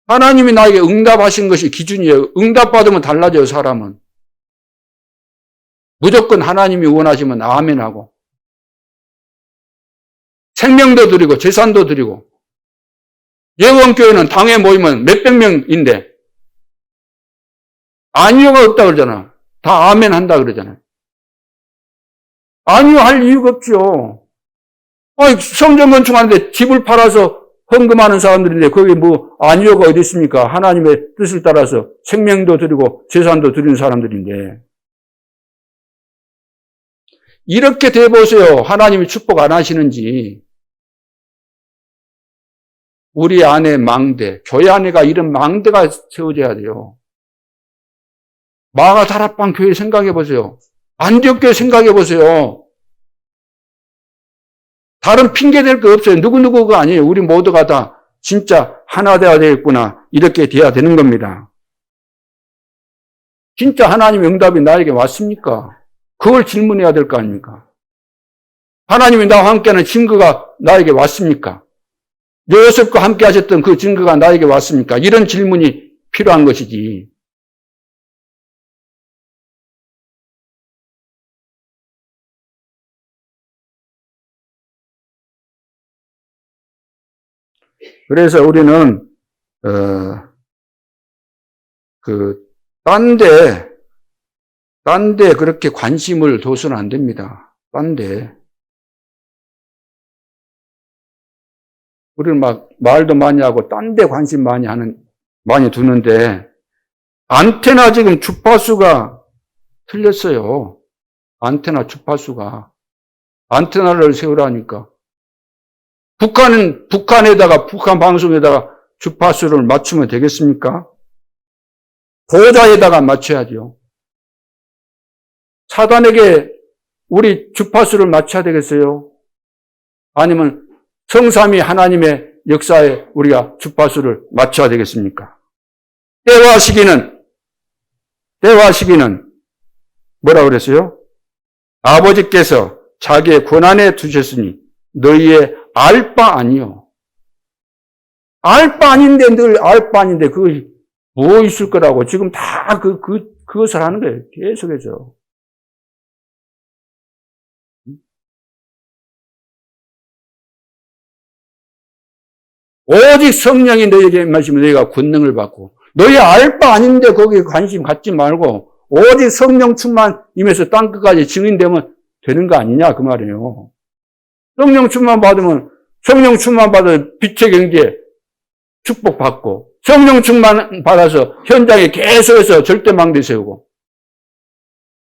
하나님이 나에게 응답하신 것이 기준이에요. 응답받으면 달라져요, 사람은. 무조건 하나님이 원하시면 아멘하고. 생명도 드리고 재산도 드리고. 예원교회는 당회 모이면 몇백 명인데 아니요가 없다 그러잖아. 다 아멘 한다 그러잖아요. 아니요 할 이유가 없죠. 성전 건축하는데 집을 팔아서 헌금하는 사람들인데 거기 뭐 아니요가 어디 있습니까? 하나님의 뜻을 따라서 생명도 드리고 재산도 드리는 사람들인데. 이렇게 돼보세요. 하나님이 축복 안 하시는지. 우리 안에 망대, 교회 안에가 이런 망대가 세워져야 돼요. 마가다락방 교회 생각해 보세요. 안디옥 교회 생각해 보세요. 다른 핑계 댈 거 없어요. 누구누구가 아니에요. 우리 모두가 다 진짜 하나 되어야 되겠구나. 이렇게 돼야 되는 겁니다. 진짜 하나님의 응답이 나에게 왔습니까? 그걸 질문해야 될 거 아닙니까? 하나님이 나와 함께하는 증거가 나에게 왔습니까? 요셉과 함께 하셨던 그 증거가 나에게 왔습니까? 이런 질문이 필요한 것이지. 그래서 우리는 딴 데 그렇게 관심을 둬서는 안 됩니다. 딴 데. 우리는 막 말도 많이 하고 딴 데 관심 많이 두는데 안테나 지금 주파수가 틀렸어요. 안테나 주파수가. 안테나를 세우라니까. 북한 방송에다가 주파수를 맞추면 되겠습니까? 보좌에다가 맞춰야죠. 사단에게 우리 주파수를 맞춰야 되겠어요? 아니면 성삼위 하나님의 역사에 우리가 주파수를 맞춰야 되겠습니까? 때와 시기는 뭐라 그랬어요? 아버지께서 자기의 권한에 두셨으니 너희의 알 바 아니요. 알 바 아닌데 늘 알 바 아닌데 그것이 뭐 있을 거라고 지금 다 그것을 하는 거예요. 계속해서. 오직 성령이 너희에게 임하시면 너희가 권능을 받고 너희 알 바 아닌데 거기에 관심 갖지 말고 오직 성령 충만 임해서 땅끝까지 증인되면 되는 거 아니냐 그 말이에요. 성령 충만 받으면 성령 충만 받아 빛의 경제 축복받고 성령 충만 받아서 현장에 계속해서 절대망대 세우고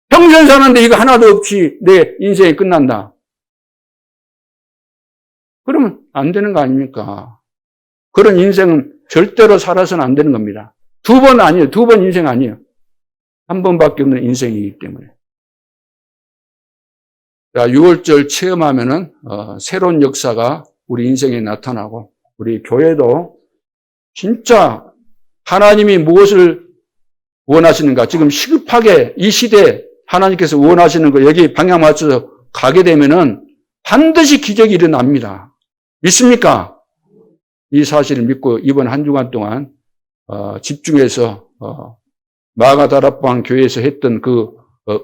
평생 사는데 이거 하나도 없이 내 인생이 끝난다. 그러면 안 되는 거 아닙니까? 그런 인생은 절대로 살아서는 안 되는 겁니다. 두 번 인생 아니에요. 한 번밖에 없는 인생이기 때문에. 자, 6월절 체험하면은 새로운 역사가 우리 인생에 나타나고 우리 교회도 진짜 하나님이 무엇을 원하시는가 지금 시급하게 이 시대에 하나님께서 원하시는 거 여기 방향 맞춰서 가게 되면은 반드시 기적이 일어납니다. 믿습니까? 이 사실을 믿고 이번 한 주간 동안 집중해서 마가다락방 교회에서 했던 그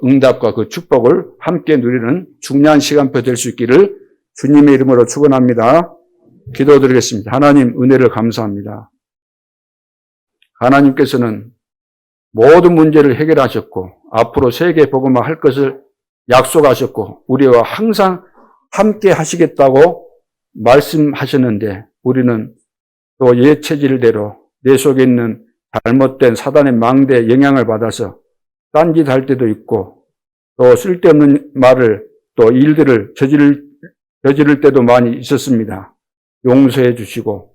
응답과 그 축복을 함께 누리는 중요한 시간표 될 수 있기를 주님의 이름으로 축원합니다. 기도드리겠습니다. 하나님 은혜를 감사합니다. 하나님께서는 모든 문제를 해결하셨고 앞으로 세계 복음화 할 것을 약속하셨고 우리와 항상 함께 하시겠다고 말씀하셨는데 우리는 또 옛 체질대로 내 속에 있는 잘못된 사단의 망대에 영향을 받아서 딴짓할 때도 있고 또 쓸데없는 말을 또 일들을 저지를 때도 많이 있었습니다. 용서해 주시고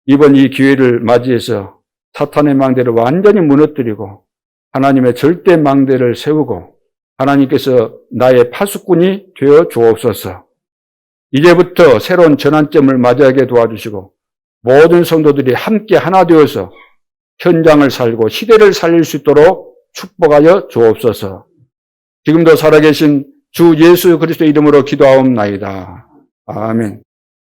이번 이 기회를 맞이해서 사탄의 망대를 완전히 무너뜨리고 하나님의 절대 망대를 세우고 하나님께서 나의 파수꾼이 되어 주옵소서. 이제부터 새로운 전환점을 맞이하게 도와주시고 모든 성도들이 함께 하나 되어서 현장을 살고 시대를 살릴 수 있도록 축복하여 주옵소서. 지금도 살아계신 주 예수 그리스도의 이름으로 기도하옵나이다. 아멘.